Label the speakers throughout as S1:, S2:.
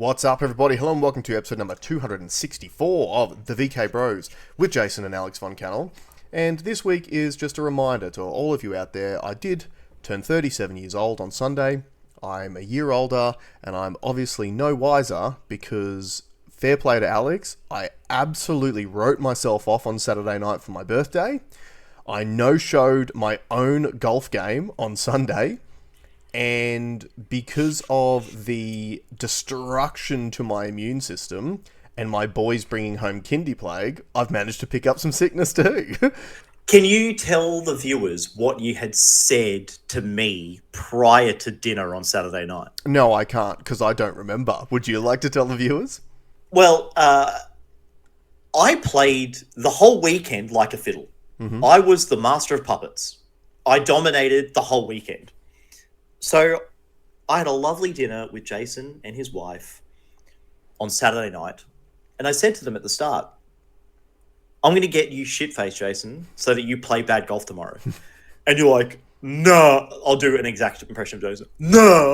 S1: What's up, everybody? Hello and welcome to episode number 264 of the VK Bros with Jason and Alex Von Cannell. And this week is just a reminder to all of you out there, I did turn 37 years old on Sunday. I'm a year older, and I'm obviously no wiser because, fair play to Alex, I absolutely wrote myself off on Saturday night for my birthday. I no-showed my own golf game on Sunday. And because of the destruction to my immune system and my boys bringing home kindy plague, I've managed to pick up some sickness too.
S2: Can you tell the viewers what you had said to me prior to dinner on Saturday night?
S1: No, I can't because I don't remember. Would you like to tell the viewers?
S2: Well, I played the whole weekend like a fiddle.
S1: Mm-hmm.
S2: I was the master of puppets. I dominated the whole weekend. So I had a lovely dinner with Jason and his wife on Saturday night. And I said to them at the start, I'm going to get you shit-faced, Jason, so that you play bad golf tomorrow. And you're like, no. I'll do an exact impression of Jason. No.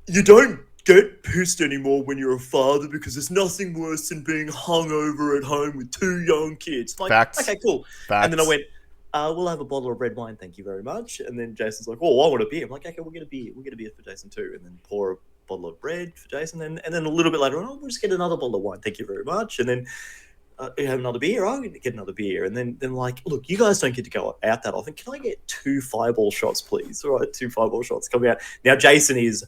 S2: You don't get pissed anymore when you're a father because there's nothing worse than being hungover at home with two young kids. Like,
S1: Facts.
S2: okay, cool.
S1: Facts.
S2: And then I went, we'll have a bottle of red wine, thank you very much. And then Jason's like, oh, I want a beer. I'm like, okay, we'll get a beer. We'll get a beer for Jason too. And then pour a bottle of red for Jason. And then a little bit later on, we'll just get another bottle of wine, thank you very much. And then you have another beer, I'll get another beer. And then like, look, you guys don't get to go out that often. Can I get 2 fireball shots, please? All right, 2 fireball shots coming out. Now, Jason is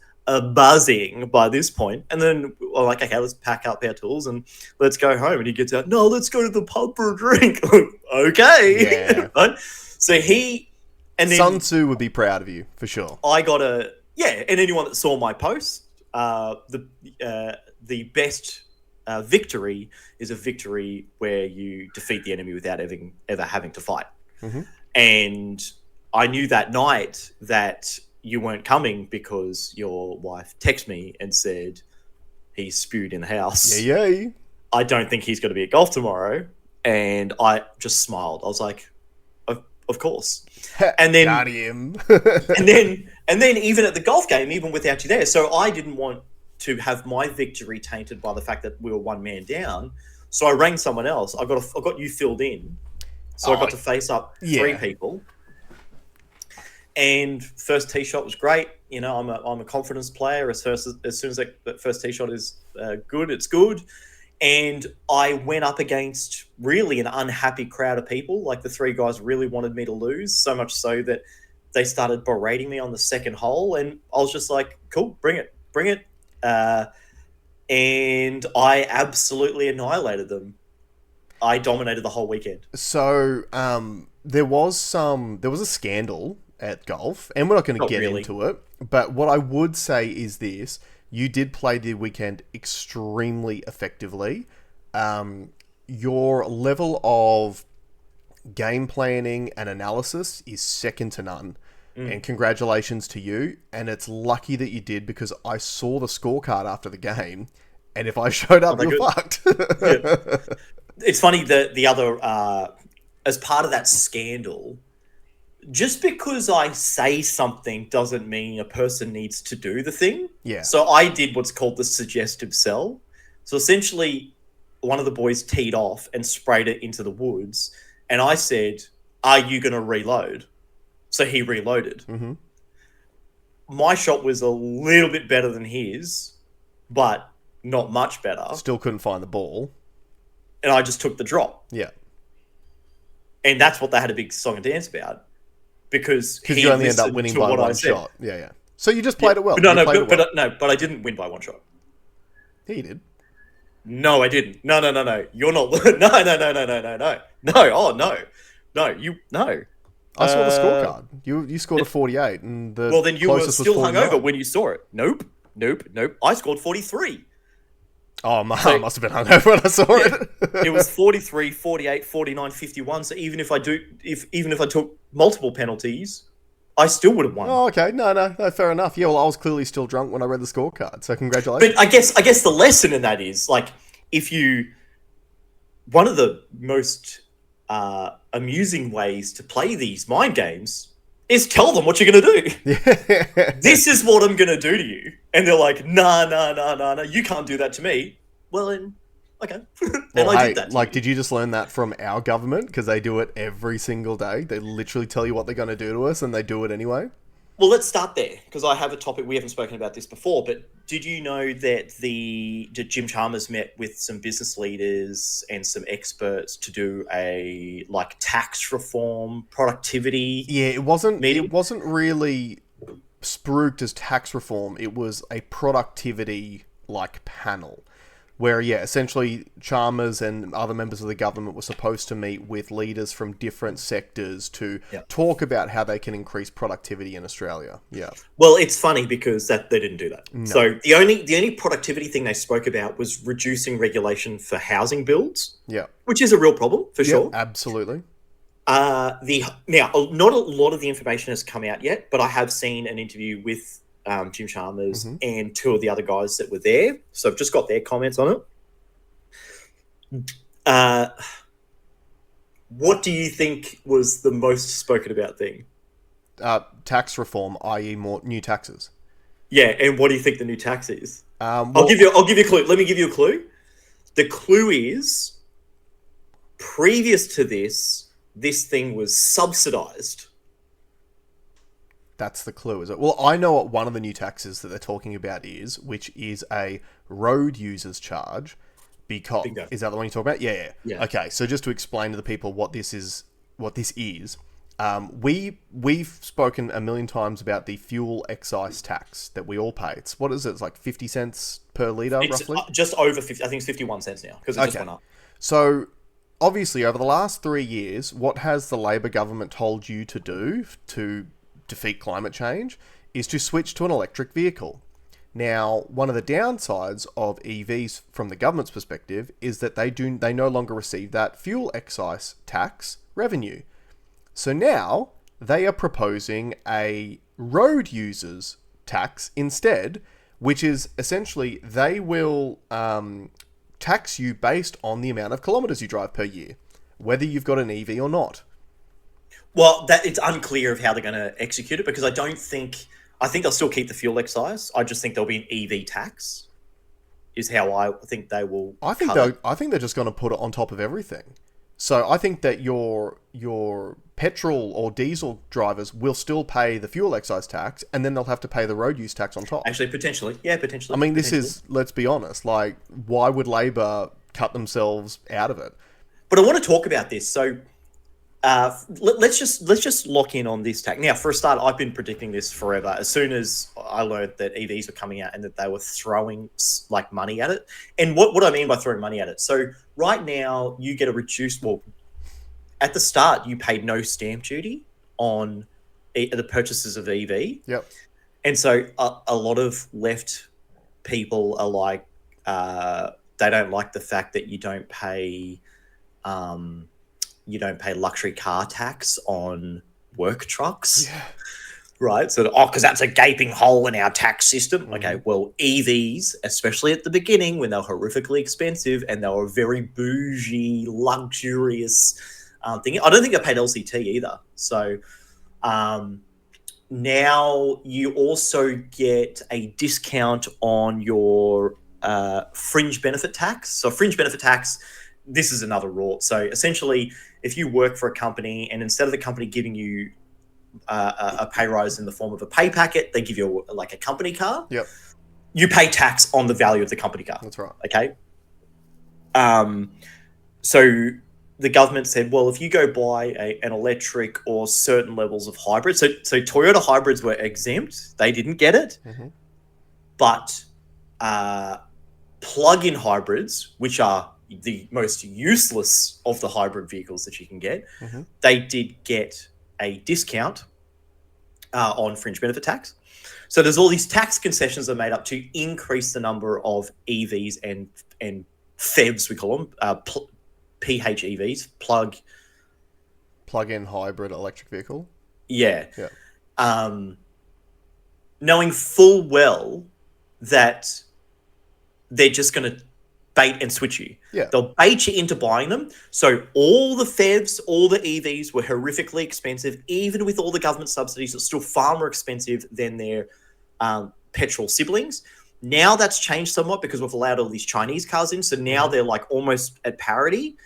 S2: buzzing by this point. And then we're like, okay, let's pack up our tools and let's go home. And he gets out, no, let's go to the pub for a drink. Okay.
S1: Yeah.
S2: Right? So he... and then
S1: Sun Tzu would be proud of you, for sure.
S2: I got and anyone that saw my post, the best victory is a victory where you defeat the enemy without ever having to fight.
S1: Mm-hmm.
S2: And I knew that night that you weren't coming because your wife texted me and said he spewed in the house.
S1: Yay.
S2: I don't think he's going to be at golf tomorrow. And I just smiled. I was like, of course. And then
S1: got him.
S2: and then even at the golf game, even without you there. So I didn't want to have my victory tainted by the fact that we were one man down. So I rang someone else. I got you filled in. So I got to face up 3 people. And first tee shot was great. You know, I'm a confidence player. As soon as that first tee shot is good, it's good. And I went up against really an unhappy crowd of people. Like the 3 guys really wanted me to lose, so much so that they started berating me on the second hole. And I was just like, cool, bring it. And I absolutely annihilated them. I dominated the whole weekend.
S1: So there was a scandal at golf, and we're not going to get into it. But what I would say is this. You did play the weekend extremely effectively. Your level of game planning and analysis is second to none. And congratulations to you. And it's lucky that you did because I saw the scorecard after the game. And if I showed up, you're fucked.
S2: Yeah. It's funny that the other, as part of that scandal, just because I say something doesn't mean a person needs to do the thing.
S1: Yeah.
S2: So I did what's called the suggestive sell. So essentially, one of the boys teed off and sprayed it into the woods. And I said, are you going to reload? So he reloaded.
S1: Mm-hmm.
S2: My shot was a little bit better than his, but not much better.
S1: Still couldn't find the ball.
S2: And I just took the drop.
S1: Yeah.
S2: And that's what they had a big song and dance about. Because
S1: you only end up winning by one shot. Yeah. So you just played it well.
S2: But I didn't win by one shot.
S1: Yeah, you did.
S2: No, I didn't. No. You're not. No. Oh, no. No.
S1: I saw the scorecard. You scored a 48, and
S2: well, then you were still hungover when you saw it. Nope. I scored 43.
S1: Oh, I must have been hungover when I saw it.
S2: It was 43, 48, 49, 51. So even if I took multiple penalties, I still would have won.
S1: Oh, okay. No, fair enough. Yeah, well, I was clearly still drunk when I read the scorecard, so congratulations.
S2: But I guess the lesson in that is, like, one of the most amusing ways to play these mind games is tell them what you're going to do.
S1: Yeah.
S2: This is what I'm going to do to you. And they're like, nah, you can't do that to me. Well, then, okay. And
S1: Well,
S2: I
S1: hey,
S2: did that to
S1: like,
S2: you.
S1: did you just learn that from our government? Because they do it every single day. They literally tell you what they're going to do to us, and they do it anyway.
S2: Well, let's start there, because I have a topic. We haven't spoken about this before, but did you know that Jim Chalmers met with some business leaders and some experts to do a tax reform, productivity
S1: Yeah, it wasn't.
S2: meeting?
S1: It wasn't really spruiked as tax reform. It was a productivity panel. Where, yeah, essentially Chalmers and other members of the government were supposed to meet with leaders from different sectors to talk about how they can increase productivity in Australia. Yeah.
S2: Well, it's funny because they didn't do that.
S1: No.
S2: So the only productivity thing they spoke about was reducing regulation for housing builds.
S1: Yeah.
S2: Which is a real problem for sure.
S1: Absolutely.
S2: Now, not a lot of the information has come out yet, but I have seen an interview with Jim Chalmers and two of the other guys that were there. So I've just got their comments on it. What do you think was the most spoken about thing?
S1: Tax reform, i.e., more new taxes.
S2: Yeah, and what do you think the new tax is?
S1: Well,
S2: I'll give you a clue. Let me give you a clue. The clue is, previous to this thing was subsidized.
S1: That's the clue, is it? Well, I know what one of the new taxes that they're talking about is, which is a road users charge. Because
S2: Bingo.
S1: is that the one you talk about? Yeah. Okay, so just to explain to the people what this is, we've spoken a million times about the fuel excise tax that we all pay. It's what is it? It's like 50 cents per litre, roughly.
S2: Just over 50. I think it's 51 cents now because it just went up.
S1: So obviously, over the last 3 years, what has the Labor government told you to do to defeat climate change is to switch to an electric vehicle. Now, one of the downsides of EVs from the government's perspective is that they no longer receive that fuel excise tax revenue. So now they are proposing a road users tax instead, which is essentially they will tax you based on the amount of kilometers you drive per year, whether you've got an EV or not.
S2: Well, it's unclear of how they're going to execute it, because I think they'll still keep the fuel excise. I just think there'll be an EV tax, is how I think they will.
S1: I think they're just going to put it on top of everything. So I think that your petrol or diesel drivers will still pay the fuel excise tax, and then they'll have to pay the road use tax on top.
S2: Actually, potentially. Yeah, potentially.
S1: I mean, this is, let's be honest, why would Labor cut themselves out of it?
S2: But I want to talk about this. So let's just lock in on this tax. Now, for a start, I've been predicting this forever. As soon as I learned that EVs were coming out and that they were throwing money at it. And what I mean by throwing money at it. So right now you get a reduced, at the start you paid no stamp duty on the purchases of EV. Yep. And so a lot of left people are like, they don't like the fact that you don't pay luxury car tax on work trucks. Yeah. Right? So, because that's a gaping hole in our tax system. Mm-hmm. Okay, well, EVs, especially at the beginning when they were horrifically expensive and they were a very bougie, luxurious thing. I don't think they paid LCT either. So now you also get a discount on your fringe benefit tax. So fringe benefit tax, this is another rort. So essentially, if you work for a company and instead of the company giving you a pay rise in the form of a pay packet, they give you a company car. Yep. You pay tax on the value of the company car.
S1: That's right.
S2: Okay. So the government said, well, if you go buy an electric or certain levels of hybrid, so Toyota hybrids were exempt. They didn't get it. Mm-hmm. But plug-in hybrids, which are the most useless of the hybrid vehicles that you can get, mm-hmm. they did get a discount on fringe benefit tax. So there's all these tax concessions that are made up to increase the number of EVs and PHEVs, we call them, PHEVs,
S1: plug-in hybrid electric vehicle.
S2: Yeah. Knowing full well that they're just going to bait and switch you.
S1: Yeah.
S2: They'll bait you into buying them. So all the PHEVs, all the EVs were horrifically expensive. Even with all the government subsidies, it's still far more expensive than their petrol siblings. Now that's changed somewhat because we've allowed all these Chinese cars in. So now they're like almost at parity.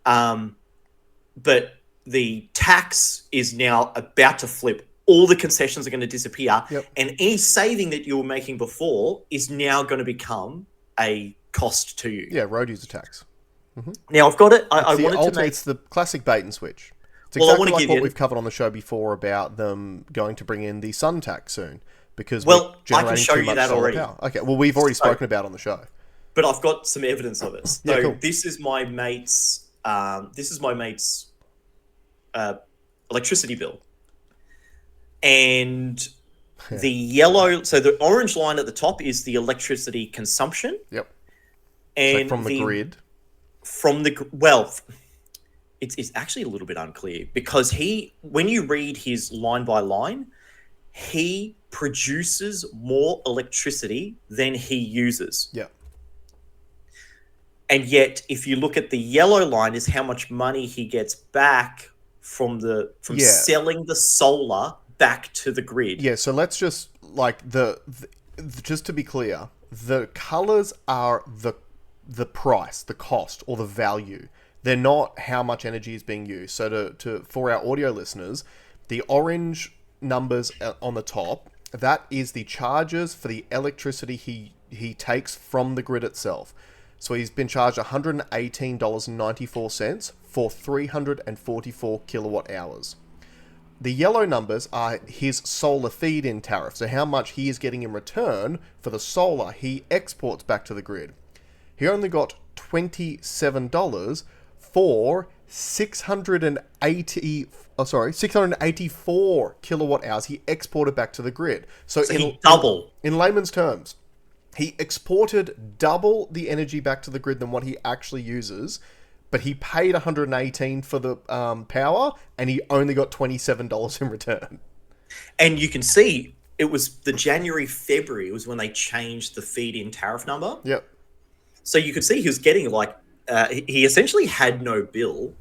S2: But the tax is now about to flip. All the concessions are going to disappear.
S1: Yep.
S2: And any saving that you were making before is now going to become a cost to you.
S1: Yeah, road user tax.
S2: Now, I've got it. I wanted to make...
S1: It's the classic bait and switch. It's
S2: Well, I
S1: exactly
S2: wanna
S1: like
S2: give
S1: what
S2: you-
S1: we've covered on the show before about them going to bring in the sun tax soon. Because
S2: Well,
S1: we're
S2: I can
S1: generating
S2: show
S1: too
S2: you
S1: much
S2: that
S1: solar
S2: already.
S1: power. Okay, well, we've already spoken about it on the show.
S2: But I've got some evidence of it. So
S1: Yeah, cool.
S2: this is my mate's... electricity bill. And the yellow... So the orange line at the top is the electricity consumption.
S1: Yep.
S2: And
S1: So from the grid.
S2: It's actually a little bit unclear because when you read his line by line, he produces more electricity than he uses.
S1: Yeah.
S2: And yet, if you look at the yellow line, is how much money he gets back from selling the solar back to the grid.
S1: Yeah, so let's just, like, just to be clear, the colors are the price, the cost, or the value. They're not how much energy is being used. So for our audio listeners, the orange numbers on the top, that is the charges for the electricity he takes from the grid itself. So he's been charged $118.94 for 344 kilowatt hours. The yellow numbers are his solar feed-in tariff, so how much he is getting in return for the solar he exports back to the grid. He only got $27 for 684 kilowatt hours he exported back to the grid. So
S2: double.
S1: In layman's terms, he exported double the energy back to the grid than what he actually uses, but he paid $118 for the power, and he only got $27 in return.
S2: And you can see it was the January-February was when they changed the feed-in tariff number.
S1: Yep.
S2: So you could see he was getting he essentially had no bill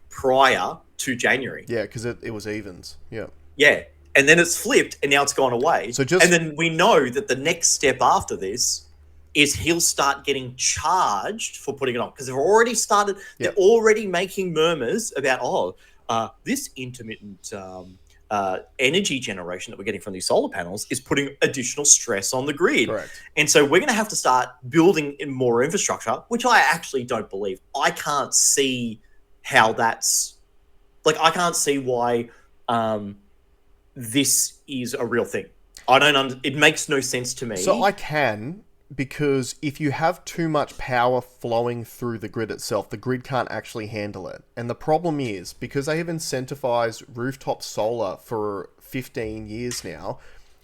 S2: prior to January.
S1: Yeah, because it was evens. Yeah.
S2: Yeah. And then it's flipped and now it's gone away. And then we know that the next step after this is he'll start getting charged for putting it on. Because they've already started, they're already making murmurs about, this intermittent energy generation that we're getting from these solar panels is putting additional stress on the grid.
S1: Correct.
S2: And so we're going to have to start building in more infrastructure, which I actually don't believe. I can't see how that's... Like, I can't see why this is a real thing. It makes no sense to me.
S1: So I can... Because if you have too much power flowing through the grid itself, the grid can't actually handle it. And the problem is, because they have incentivized rooftop solar for 15 years now,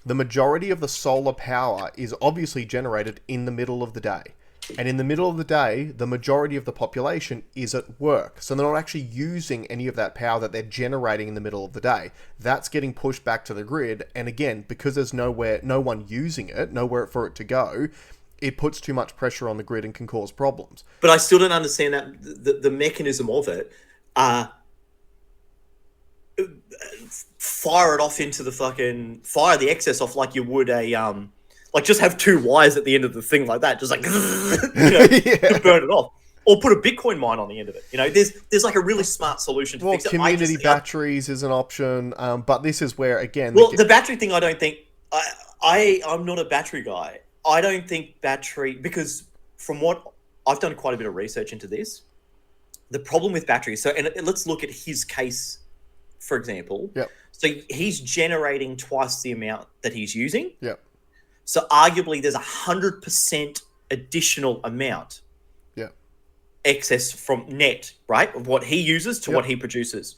S1: the majority of the solar power is obviously generated in the middle of the day. And in the middle of the day, the majority of the population is at work. So they're not actually using any of that power that they're generating in the middle of the day. That's getting pushed back to the grid. And again, because there's no one using it, nowhere for it to go, it puts too much pressure on the grid and can cause problems.
S2: But I still don't understand that the mechanism of it. Fire it off into fire the excess off like you would just have two wires at the end of the thing like that, just like to burn it off, or put a Bitcoin mine on the end of it. There's like a really smart solution to fix it.
S1: Community batteries is an option, but this is where again.
S2: The battery thing, I don't think I'm not a battery guy. I don't think because from what I've done quite a bit of research into this, the problem with batteries. So, and let's look at his case, for example.
S1: Yep.
S2: So he's generating twice the amount that he's using.
S1: Yep.
S2: So arguably there's 100% additional amount.
S1: Yep.
S2: Excess from net, right? Of what he uses to what he produces.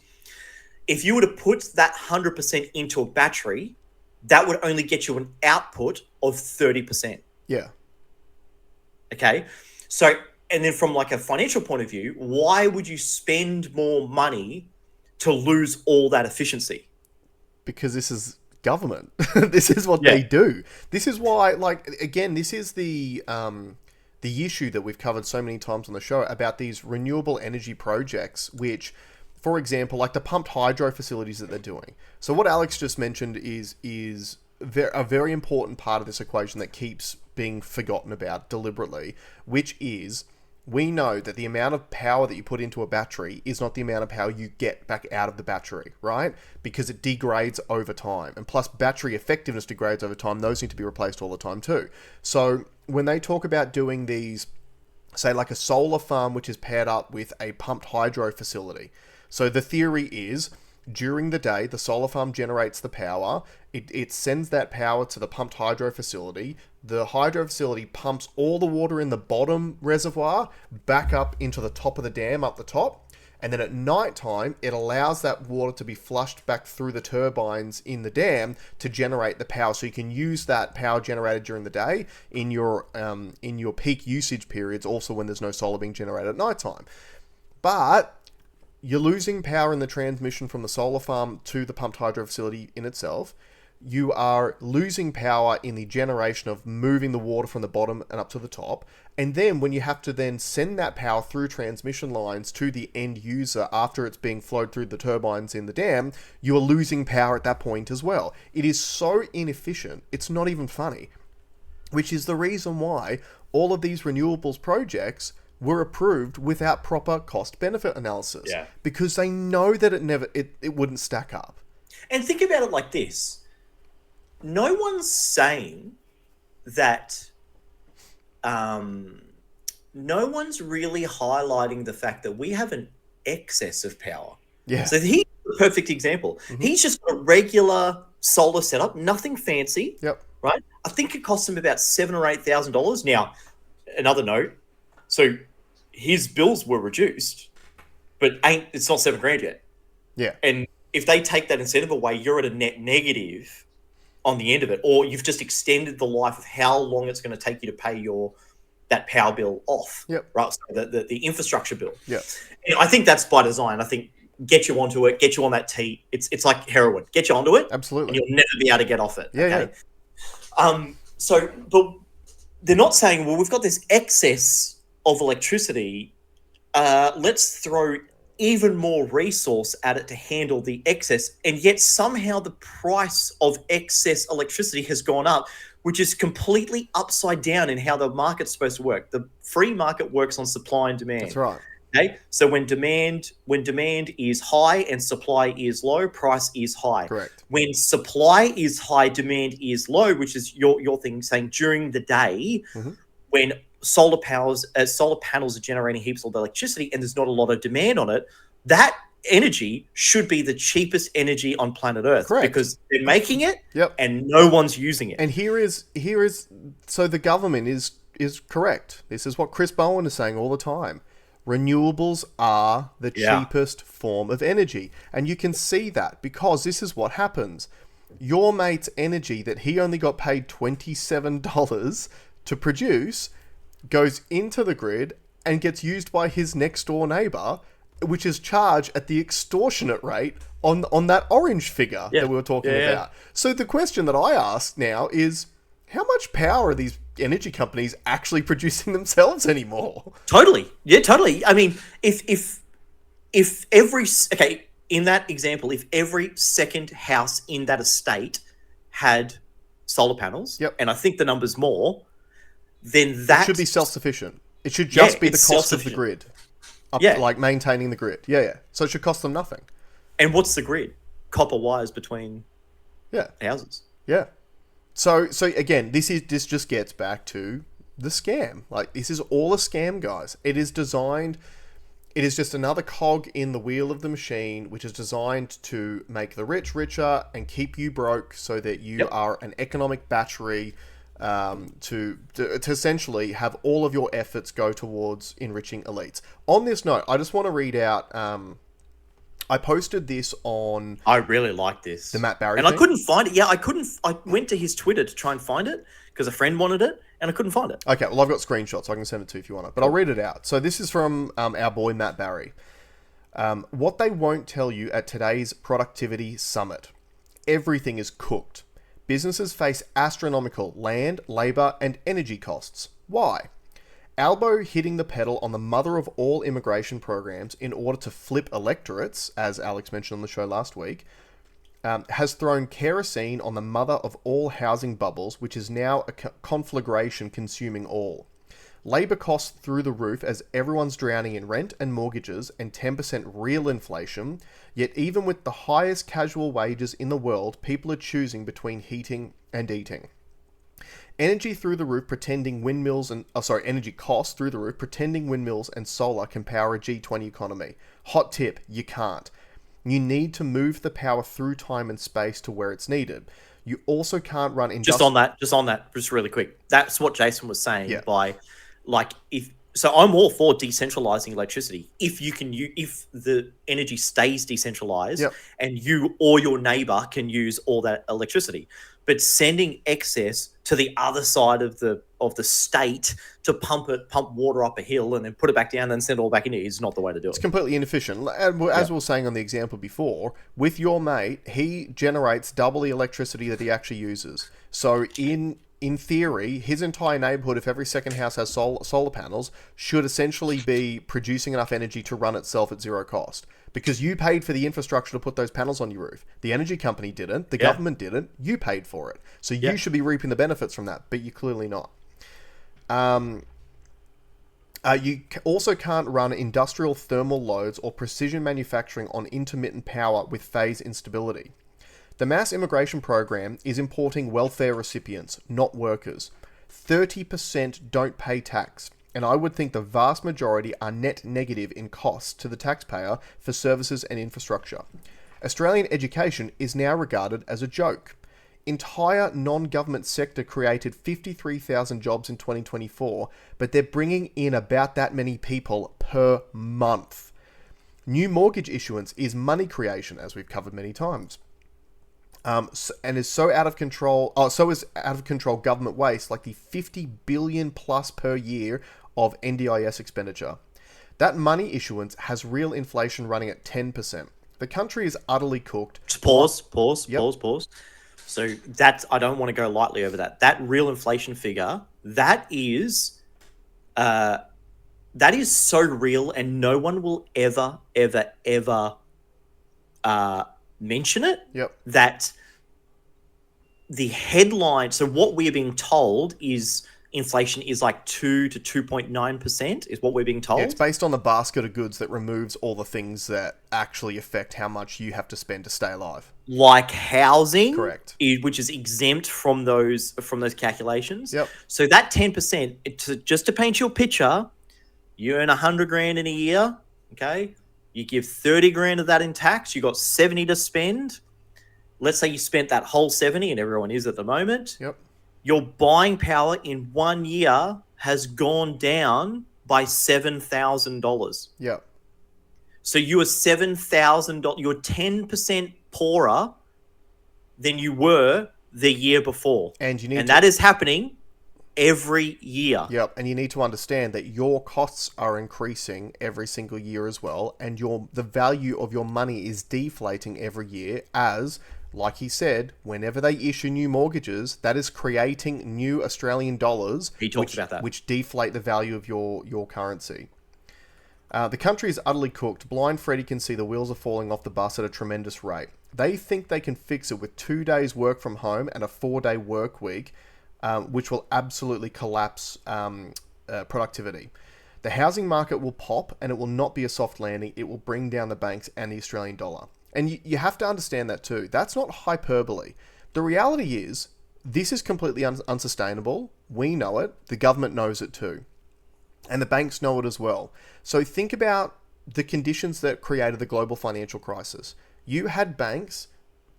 S2: If you were to put that 100% into a battery, that would only get you an output of 30%.
S1: Yeah.
S2: Okay. So, and then from like a financial point of view, why would you spend more money to lose all that efficiency?
S1: Because this is government. This is what they do. This is why, like, again, this is the the issue that we've covered so many times on the show about these renewable energy projects, which, for example, like the pumped hydro facilities that they're doing. So what Alex just mentioned is a very important part of this equation that keeps being forgotten about deliberately, which is we know that the amount of power that you put into a battery is not the amount of power you get back out of the battery, right? Because it degrades over time. And plus battery effectiveness degrades over time. Those need to be replaced all the time too. So when they talk about doing these, say like a solar farm which is paired up with a pumped hydro facility. So the theory is during the day, the solar farm generates the power. It sends that power to the pumped hydro facility. The hydro facility pumps all the water in the bottom reservoir back up into the top of the dam up the top. And then at night time, it allows that water to be flushed back through the turbines in the dam to generate the power. So you can use that power generated during the day in your peak usage periods, also when there's no solar being generated at night time. But you're losing power in the transmission from the solar farm to the pumped hydro facility in itself. You are losing power in the generation of moving the water from the bottom and up to the top. And then when you have to then send that power through transmission lines to the end user after it's being flowed through the turbines in the dam, you are losing power at that point as well. It is so inefficient, it's not even funny. Which is the reason why all of these renewables projects were approved without proper cost-benefit analysis.
S2: Yeah.
S1: Because they know that it wouldn't stack up.
S2: And think about it like this. No one's saying that... no one's really highlighting the fact that we have an excess of power.
S1: Yeah.
S2: So he's the perfect example. Mm-hmm. He's just got a regular solar setup, nothing fancy.
S1: Yep.
S2: Right? I think it cost him about $7,000 or $8,000. Now, another note. So his bills were reduced, but it's not $7,000 yet.
S1: Yeah.
S2: And if they take that incentive away, you're at a net negative on the end of it, or you've just extended the life of how long it's going to take you to pay that power bill off.
S1: Yep.
S2: Right. So the infrastructure bill.
S1: Yeah.
S2: I think that's by design. I think get you onto it, get you on that tee. It's like heroin. Get you onto it.
S1: Absolutely.
S2: And you'll never be able to get off it.
S1: Yeah.
S2: Okay? Yeah. So, but they're not saying, well, we've got this excess of electricity. Let's throw even more resource at it to handle the excess, and yet somehow the price of excess electricity has gone up, which is completely upside down in how the market's supposed to work. The free market works on supply and demand.
S1: That's right.
S2: Okay, so when demand is high and supply is low, price is high.
S1: Correct.
S2: When supply is high, demand is low, which is your thing saying during the day, mm-hmm. when solar panels are generating heaps of electricity and there's not a lot of demand on it, that energy should be the cheapest energy on planet Earth.
S1: Correct.
S2: Because they're making it.
S1: Yep.
S2: And no one's using it.
S1: And here is so the government is correct. This is what Chris Bowen is saying all the time. Renewables are the cheapest form of energy. And you can see that because this is what happens. Your mate's energy that he only got paid $27 to produce goes into the grid and gets used by his next door neighbor, which is charged at the extortionate rate on that orange figure that we were talking about. So the question that I ask now is, how much power are these energy companies actually producing themselves anymore?
S2: Totally. Yeah, totally. I mean, if in that example, if every second house in that estate had solar panels, and I think the number's more, then that...
S1: It should be self-sufficient. It should just be the cost of the grid. Like maintaining the grid. Yeah. So it should cost them nothing.
S2: And what's the grid? Copper wires between houses.
S1: Yeah. So again, this just gets back to the scam. Like, this is all a scam, guys. It is just another cog in the wheel of the machine, which is designed to make the rich richer and keep you broke so that you are an economic battery to essentially have all of your efforts go towards enriching elites. On this note, I just want to read out... I posted this on...
S2: I really like this.
S1: The Matt Barry
S2: And
S1: thing.
S2: I couldn't find it. Yeah, I went to his Twitter to try and find it because a friend wanted it and I couldn't find it.
S1: Okay, well, I've got screenshots. So I can send it to you if you want it. But I'll read it out. So this is from our boy Matt Barry. What they won't tell you at today's productivity summit. Everything is cooked. Businesses face astronomical land, labor, and energy costs. Why? Albo hitting the pedal on the mother of all immigration programs in order to flip electorates, as Alex mentioned on the show last week, has thrown kerosene on the mother of all housing bubbles, which is now a conflagration consuming all. Labour costs through the roof as everyone's drowning in rent and mortgages and 10% real inflation, yet even with the highest casual wages in the world, people are choosing between heating and eating. Energy through the roof, pretending windmills and energy costs through the roof, pretending windmills and solar can power a G20 economy. Hot tip: you can't. You need to move the power through time and space to where it's needed. You also can't run
S2: just on that, just really quick. That's what Jason was saying.
S1: Yeah.
S2: By like, if so, I'm all for decentralizing electricity. If the energy stays decentralized,
S1: Yep.
S2: and you or your neighbor can use all that electricity, but sending excess to the other side of the state to pump water up a hill and then put it back down and then send it all back in is not the way to do it.
S1: It's completely inefficient. As we were saying on the example before, with your mate, he generates double the electricity that he actually uses. So in theory, his entire neighborhood, if every second house has solar panels, should essentially be producing enough energy to run itself at zero cost. Because you paid for the infrastructure to put those panels on your roof. The energy company didn't. The government didn't. You paid for it. So you should be reaping the benefits from that, but you're clearly not. You also can't run industrial thermal loads or precision manufacturing on intermittent power with phase instability. The mass immigration program is importing welfare recipients, not workers. 30% don't pay tax, and I would think the vast majority are net negative in costs to the taxpayer for services and infrastructure. Australian education is now regarded as a joke. Entire non-government sector created 53,000 jobs in 2024, but they're bringing in about that many people per month. New mortgage issuance is money creation, as we've covered many times. And is so out of control. So is out of control government waste, like the 50 billion plus per year of NDIS expenditure. That money issuance has real inflation running at 10%. The country is utterly cooked.
S2: Pause. So that's, I don't want to go lightly over that. That real inflation figure, that is so real, and no one will ever mention it.
S1: Yep.
S2: That the headline, so what we're being told is inflation is like 2 to 2.9% is what we're being told.
S1: Yeah, it's based on the basket of goods that removes all the things that actually affect how much you have to spend to stay alive.
S2: Like housing,
S1: correct,
S2: which is exempt from those calculations.
S1: Yep.
S2: So that 10%, just to paint you a picture, you earn 100 grand in a year. Okay, you give 30 grand of that in tax. You got 70 to spend. Let's say you spent that whole 70, and everyone is at the moment.
S1: Yep.
S2: Your buying power in 1 year has gone down by $7,000.
S1: Yep.
S2: So you are $7,000. You're 10% poorer than you were the year before, and that is happening every year.
S1: Yep. And you need to understand that your costs are increasing every single year as well, and the value of your money is deflating every year as, like he said, whenever they issue new mortgages, that is creating new Australian dollars.
S2: He talks about that.
S1: Which deflate the value of your currency. The country is utterly cooked. Blind Freddy can see the wheels are falling off the bus at a tremendous rate. They think they can fix it with 2 days work from home and a 4-day work week, which will absolutely collapse productivity. The housing market will pop, and it will not be a soft landing. It will bring down the banks and the Australian dollar. And you have to understand that too. That's not hyperbole. The reality is, this is completely unsustainable. We know it. The government knows it too. And the banks know it as well. So think about the conditions that created the global financial crisis. You had banks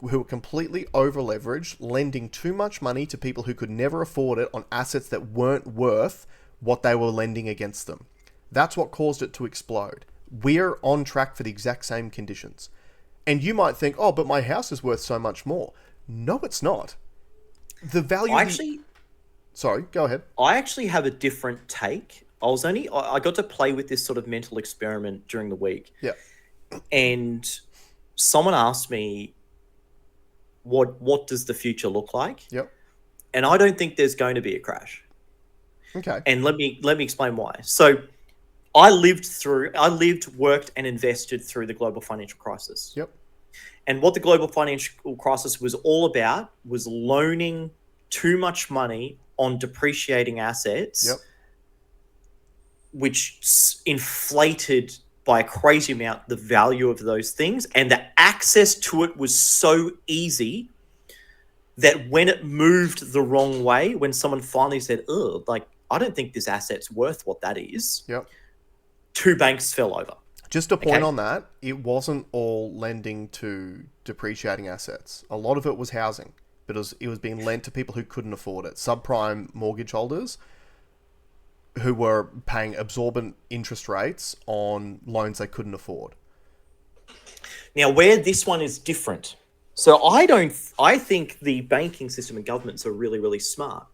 S1: who were completely over-leveraged, lending too much money to people who could never afford it on assets that weren't worth what they were lending against them. That's what caused it to explode. We're on track for the exact same conditions. And you might think, oh, but my house is worth so much more. No, it's not. The value... Sorry, go ahead.
S2: I actually have a different take. I got to play with this sort of mental experiment during the week.
S1: Yeah.
S2: And someone asked me, what does the future look like?
S1: Yep.
S2: And I don't think there's going to be a crash.
S1: Okay.
S2: And let me explain why. So I lived, worked, and invested through the global financial crisis.
S1: Yep.
S2: And what the global financial crisis was all about was loaning too much money on depreciating assets,
S1: Yep.
S2: which inflated by a crazy amount the value of those things. And the access to it was so easy that when it moved the wrong way, when someone finally said, "Oh, like, I don't think this asset's worth what that is,"
S1: Yep.
S2: two banks fell over.
S1: Just a point
S2: Okay.
S1: on that, it wasn't all lending to depreciating assets. A lot of it was housing, but it was being lent to people who couldn't afford it. Subprime mortgage holders who were paying absorbent interest rates on loans they couldn't afford.
S2: Now, where this one is different. So I think the banking system and governments are really, really smart.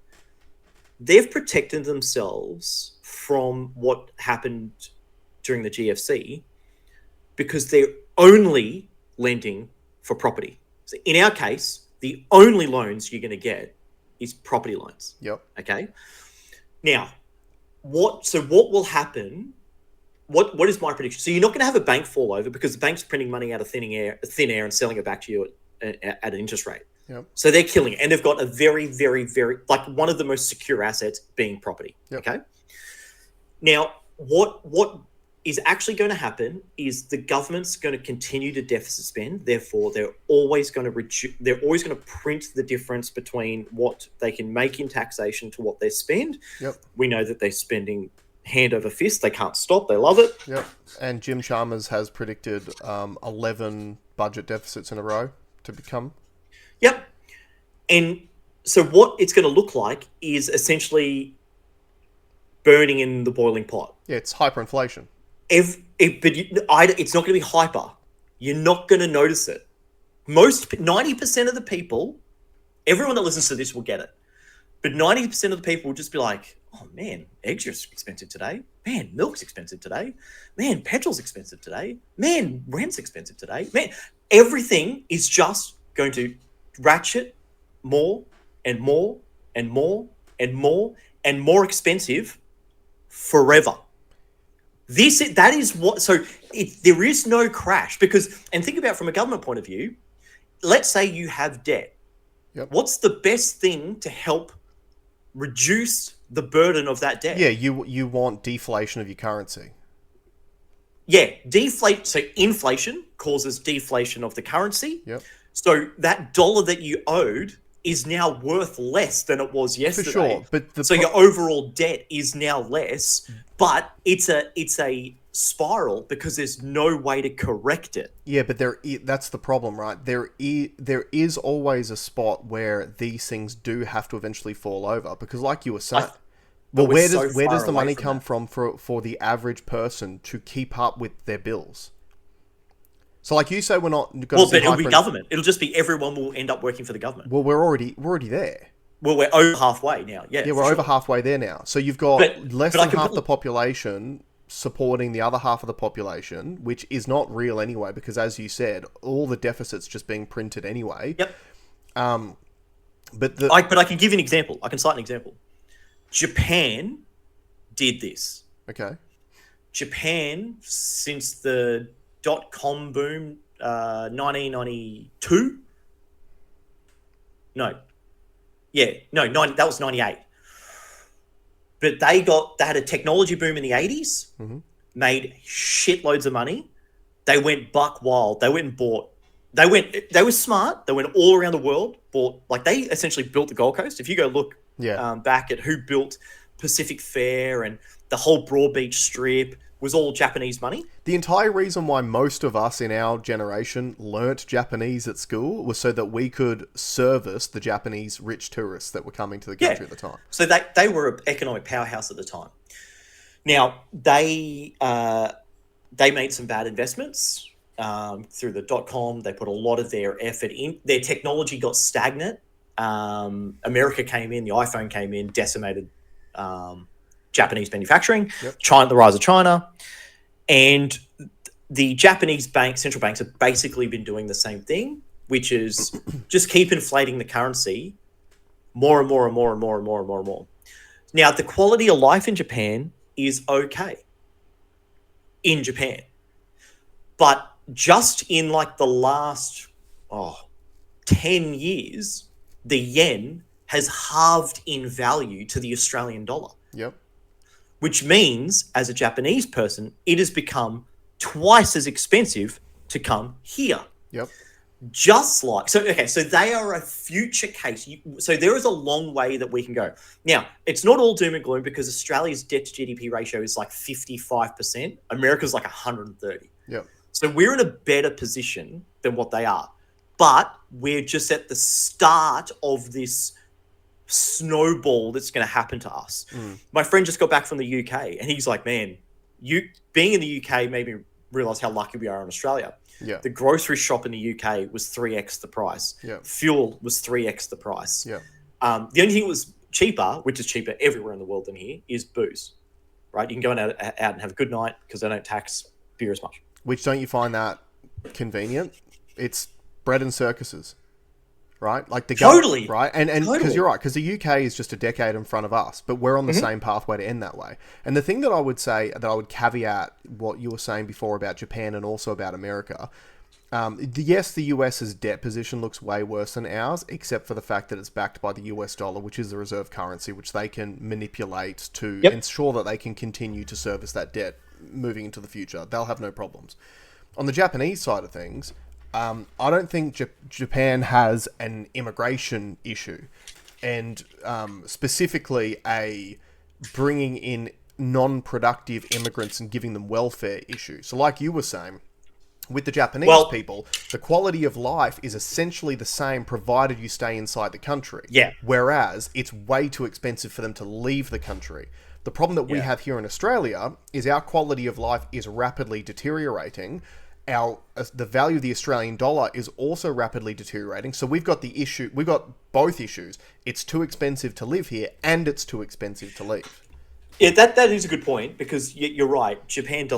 S2: They've protected themselves from what happened during the GFC because they're only lending for property. So in our case, the only loans you're going to get is property loans.
S1: Yep.
S2: Okay. Now, what will happen? What is my prediction? So you're not going to have a bank fall over because the bank's printing money out of thin air and selling it back to you at an interest rate.
S1: Yep.
S2: So they're killing it, and they've got a very, very, very, like, one of the most secure assets being property.
S1: Yep.
S2: Okay. Now, what is actually going to happen is the government's going to continue to deficit spend. Therefore, they're always going to print the difference between what they can make in taxation to what they spend.
S1: Yep.
S2: We know that they're spending hand over fist. They can't stop. They love it.
S1: Yep. And Jim Chalmers has predicted 11 budget deficits in a row to become.
S2: Yep. And so what it's going to look like is essentially burning in the boiling pot.
S1: Yeah, it's hyperinflation.
S2: It's not going to be hyper. You're not going to notice it. 90% of the people, everyone that listens to this will get it. But 90% of the people will just be like, "Oh man, eggs are expensive today. Man, milk's expensive today. Man, petrol's expensive today. Man, rent's expensive today. Man, everything is just going to ratchet more and more and more and more and more expensive forever." That is what. So there is no crash because, and think about from a government point of view. Let's say you have debt.
S1: Yep.
S2: What's the best thing to help reduce the burden of that debt?
S1: Yeah, you want deflation of your currency.
S2: Yeah, so inflation causes deflation of the currency.
S1: Yep.
S2: So that dollar that you owed is now worth less than it was yesterday.
S1: For sure, but
S2: your overall debt is now less, but it's a spiral because there's no way to correct it.
S1: Yeah, but that's the problem, right? There is always a spot where these things do have to eventually fall over because, like you were saying, where does the money come from for the average person to keep up with their bills? So, like you say, we're not going to.
S2: Well, but it'll be government. It'll just be everyone will end up working for the government.
S1: Well, we're already there.
S2: Well, we're over halfway now. Yeah,
S1: we're over halfway there now. So you've got less than half the population supporting the other half of the population, which is not real anyway, because as you said, all the deficits just being printed anyway.
S2: Yep.
S1: But
S2: I can give you an example. I can cite an example. Japan did this.
S1: Okay.
S2: Japan, since the .com boom, 1992. That was 98. But they had a technology boom in the 80s, made shitloads of money. They went buck wild. They went and bought. They were smart. They went all around the world, they essentially built the Gold Coast. If you go look back at who built Pacific Fair and the whole Broadbeach Strip, was all Japanese money.
S1: The entire reason why most of us in our generation learnt Japanese at school was so that we could service the Japanese rich tourists that were coming to the country at the time.
S2: So they were an economic powerhouse at the time. Now, they made some bad investments through the .com. They put a lot of their effort in. Their technology got stagnant. America came in, the iPhone came in, decimated Japanese manufacturing, the rise of China, and the Japanese central banks have basically been doing the same thing, which is just keep inflating the currency more and more and more and more and more and more and more. Now, the quality of life in Japan is okay in Japan. But just in like the last 10 years, the yen has halved in value to the Australian dollar.
S1: Yep.
S2: Which means, as a Japanese person, it has become twice as expensive to come here.
S1: Yep.
S2: Just like so they are a future case. So there is a long way that we can go. Now, it's not all doom and gloom because Australia's debt to GDP ratio is like 55%. America's like 130.
S1: Yep.
S2: So we're in a better position than what they are. But we're just at the start of this snowball that's going to happen to us. My friend just got back from the UK and he's like, man, you being in the UK made me realize how lucky we are in Australia.
S1: Yeah.
S2: The grocery shop in the UK was 3x the price.
S1: Yeah.
S2: Fuel was 3x the price.
S1: Yeah.
S2: The only thing that was cheaper, which is cheaper everywhere in the world than here, is booze. Right? You can go out and have a good night because they don't tax beer as much.
S1: Which, don't you find that convenient? It's bread and circuses, right? Like the
S2: Totally.
S1: right? And because
S2: Totally.
S1: you're right, because the UK is just a decade in front of us, but we're on the same pathway to end that way. And the thing that I would say, that I would caveat what you were saying before about Japan and also about America, yes, the US's debt position looks way worse than ours, except for the fact that it's backed by the US dollar, which is the reserve currency, which they can manipulate to ensure that they can continue to service that debt moving into the future. They'll have no problems. On the Japanese side of things, I don't think Japan has an immigration issue, and specifically a bringing in non-productive immigrants and giving them welfare issue. So like you were saying, with the Japanese people, the quality of life is essentially the same provided you stay inside the country.
S2: Yeah.
S1: Whereas it's way too expensive for them to leave the country. The problem that we have here in Australia is our quality of life is rapidly deteriorating. The value of the Australian dollar is also rapidly deteriorating. So we've got both issues. It's too expensive to live here and it's too expensive to leave.
S2: Yeah, that is a good point because you're right. Japan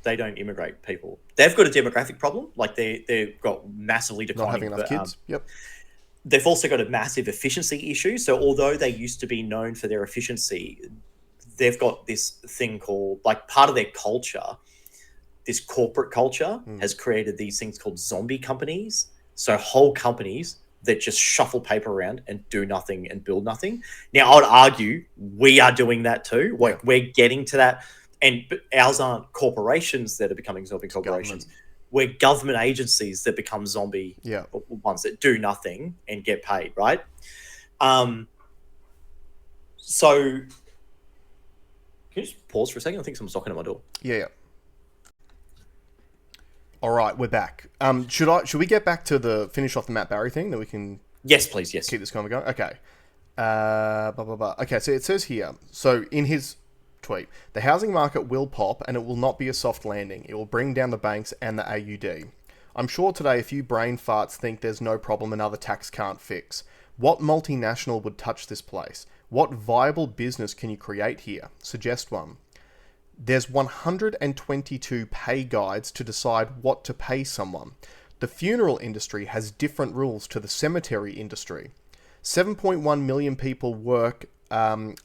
S2: they don't immigrate people. They've got a demographic problem. Like they've got massively declining.
S1: Not having enough kids. Yep.
S2: They've also got a massive efficiency issue. So although they used to be known for their efficiency, they've got this thing called, like, part of their culture, this corporate culture has created these things called zombie companies. So whole companies that just shuffle paper around and do nothing and build nothing. Now, I would argue we are doing that too. Like, we're getting to that. But ours aren't corporations that are becoming zombie corporations. We're government agencies that become zombie ones that do nothing and get paid, right? So, can you just pause for a second? I think someone's knocking at my door.
S1: Yeah. All right, we're back. Should we get back to finish off the Matt Barry thing that we can?
S2: Yes, please. Yes.
S1: Keep this convo going. Okay. Okay, so it says here. So in his tweet, the housing market will pop, and it will not be a soft landing. It will bring down the banks and the AUD. I'm sure today a few brain farts think there's no problem another tax can't fix. What multinational would touch this place? What viable business can you create here? Suggest one. There's 122 pay guides to decide what to pay someone. The funeral industry has different rules to the cemetery industry. 7.1 million people work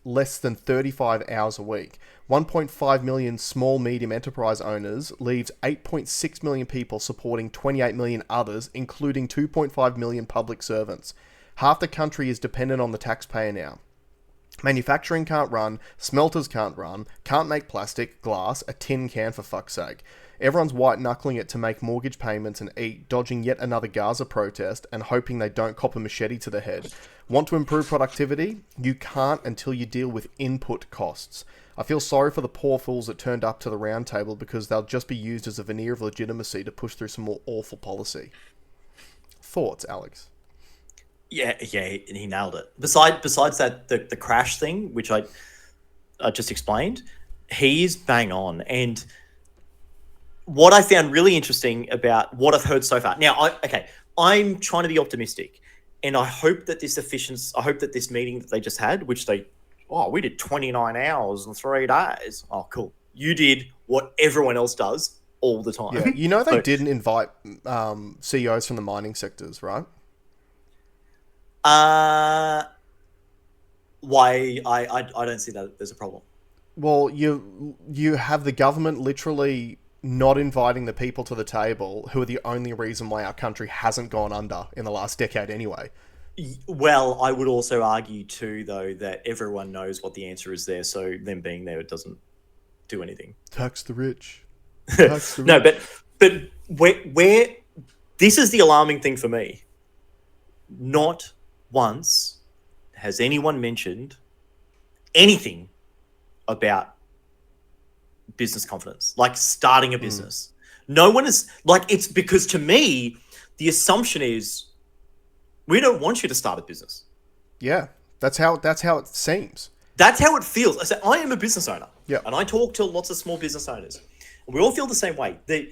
S1: less than 35 hours a week. 1.5 million small medium enterprise owners leaves 8.6 million people supporting 28 million others, including 2.5 million public servants. Half the country is dependent on the taxpayer now. Manufacturing can't run, smelters can't run, can't make plastic, glass, a tin can for fuck's sake. Everyone's white-knuckling it to make mortgage payments and eat, dodging yet another Gaza protest and hoping they don't cop a machete to the head. Want to improve productivity? You can't until you deal with input costs. I feel sorry for the poor fools that turned up to the round table because they'll just be used as a veneer of legitimacy to push through some more awful policy. Thoughts, Alex?
S2: Yeah, he nailed it. Besides that, the crash thing, which I just explained, he's bang on. And what I found really interesting about what I've heard so far. Now, I'm trying to be optimistic, and I hope that this meeting that they just had, which we did 29 hours in 3 days. Oh, cool. You did what everyone else does all the time.
S1: Yeah, you know they didn't invite CEOs from the mining sectors, right?
S2: why I don't see that there's a problem.
S1: Well, you have the government literally not inviting the people to the table, who are the only reason why our country hasn't gone under in the last decade anyway.
S2: Well, I would also argue too, though, that everyone knows what the answer is there, so them being there, it doesn't do anything.
S1: Tax the rich. Tax the rich.
S2: No, but where this is the alarming thing for me. Not once has anyone mentioned anything about business confidence, like starting a business. No one is like, it's because to me, the assumption is we don't want you to start a business.
S1: Yeah, that's how it seems.
S2: That's how it feels. I say, I am a business owner.
S1: Yeah.
S2: And I talk to lots of small business owners. We all feel the same way. There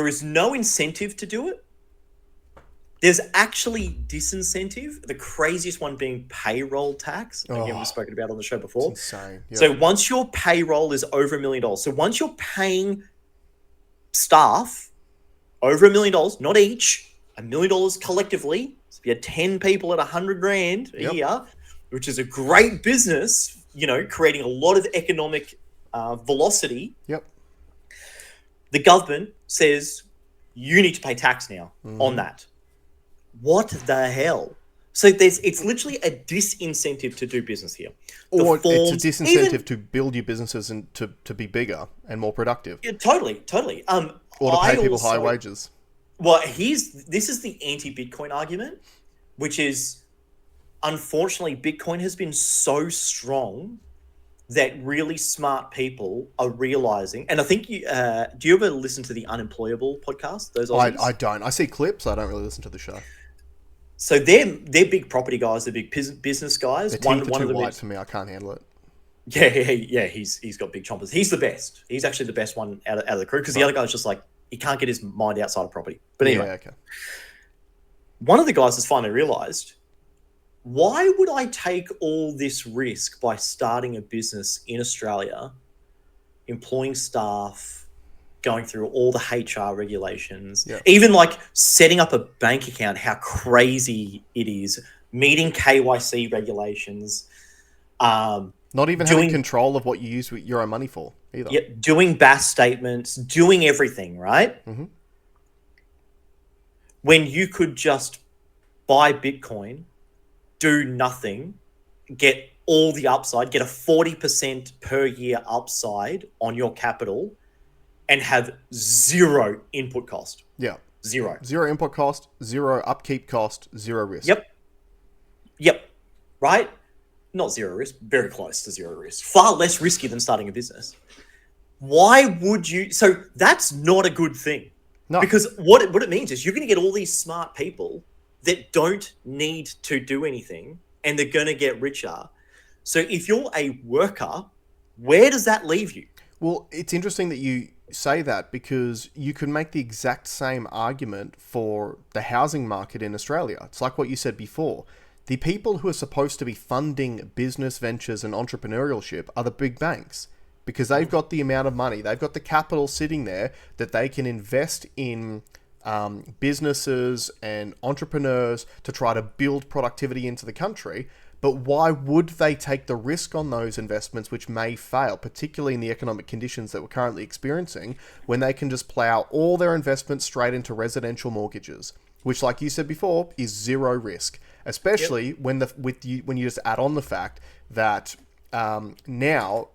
S2: is no incentive to do it. There's actually disincentive. The craziest one being payroll tax. Again, we've spoken about on the show before.
S1: It's insane. Yeah.
S2: So once your payroll is over $1 million, so once you're paying staff over $1 million, not each, $1 million collectively. So if you had 10 people at $100,000 a year, which is a great business, creating a lot of economic velocity.
S1: Yep.
S2: The government says you need to pay tax now on that. What the hell? So it's literally a disincentive to do business here.
S1: Or it's a disincentive to build your businesses and to be bigger and more productive.
S2: Yeah, totally.
S1: Or to pay people high wages.
S2: Well, this is the anti-Bitcoin argument, which is, unfortunately, Bitcoin has been so strong that really smart people are realizing, and I think do you ever listen to the Unemployable podcast? Those Aussies?
S1: I don't. I see clips. I don't really listen to the show.
S2: So they're big property guys. They're big business guys.
S1: One of them white for me. I can't handle it.
S2: Yeah. He's got big chompers. He's the best. He's actually the best one out of the crew, because the other guy's just like, he can't get his mind outside of property. But anyway,
S1: okay.
S2: One of the guys has finally realized, why would I take all this risk by starting a business in Australia, employing staff, going through all the HR regulations, even like setting up a bank account, how crazy it is, meeting KYC regulations,
S1: not even having control of what you use your own money for either.
S2: Yeah, doing BAS statements, doing everything, right?
S1: Mm-hmm.
S2: When you could just buy Bitcoin, do nothing, get all the upside, get a 40% per year upside on your capital, and have zero input cost.
S1: Yeah.
S2: Zero
S1: input cost, zero upkeep cost, zero risk.
S2: Yep. Right? Not zero risk, very close to zero risk. Far less risky than starting a business. Why would you? So that's not a good thing.
S1: No.
S2: Because what it means is you're going to get all these smart people that don't need to do anything, and they're going to get richer. So if you're a worker, where does that leave you?
S1: Well, it's interesting that you say that, because you can make the exact same argument for the housing market in Australia. It's like what you said before. The people who are supposed to be funding business ventures and entrepreneurship are the big banks, because they've got the amount of money, they've got the capital sitting there that they can invest in businesses and entrepreneurs to try to build productivity into the country. But why would they take the risk on those investments which may fail, particularly in the economic conditions that we're currently experiencing, when they can just plow all their investments straight into residential mortgages, which, like you said before, is zero risk, especially when you just add on the fact that now,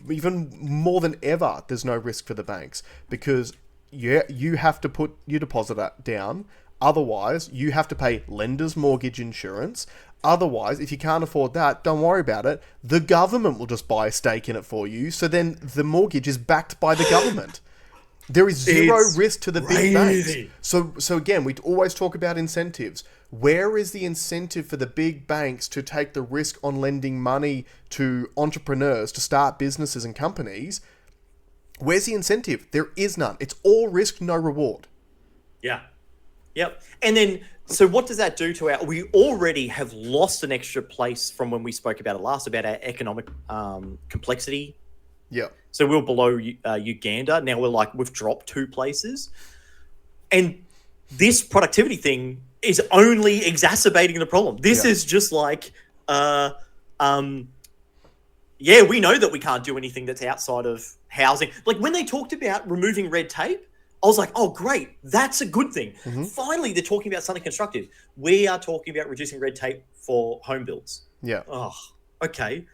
S1: even more than ever, there's no risk for the banks, because you have to put your deposit down. Otherwise, you have to pay lender's mortgage insurance. Otherwise, if you can't afford that, don't worry about it. The government will just buy a stake in it for you. So then the mortgage is backed by the government. There is zero risk to the big banks. So again, we always talk about incentives. Where is the incentive for the big banks to take the risk on lending money to entrepreneurs to start businesses and companies? Where's the incentive? There is none. It's all risk, no reward.
S2: Yeah. Yep. And then, so what does that do to we already have lost an extra place from when we spoke about it last, about our economic complexity.
S1: Yeah.
S2: So we were below Uganda. Now we've dropped 2 places. And this productivity thing is only exacerbating the problem. This
S1: Yeah.
S2: is just like, yeah, we know that we can't do anything that's outside of housing. Like when they talked about removing red tape, I was like, oh, great. That's a good thing.
S1: Mm-hmm.
S2: Finally, they're talking about something constructive. We are talking about reducing red tape for home builds.
S1: Yeah.
S2: Oh, okay.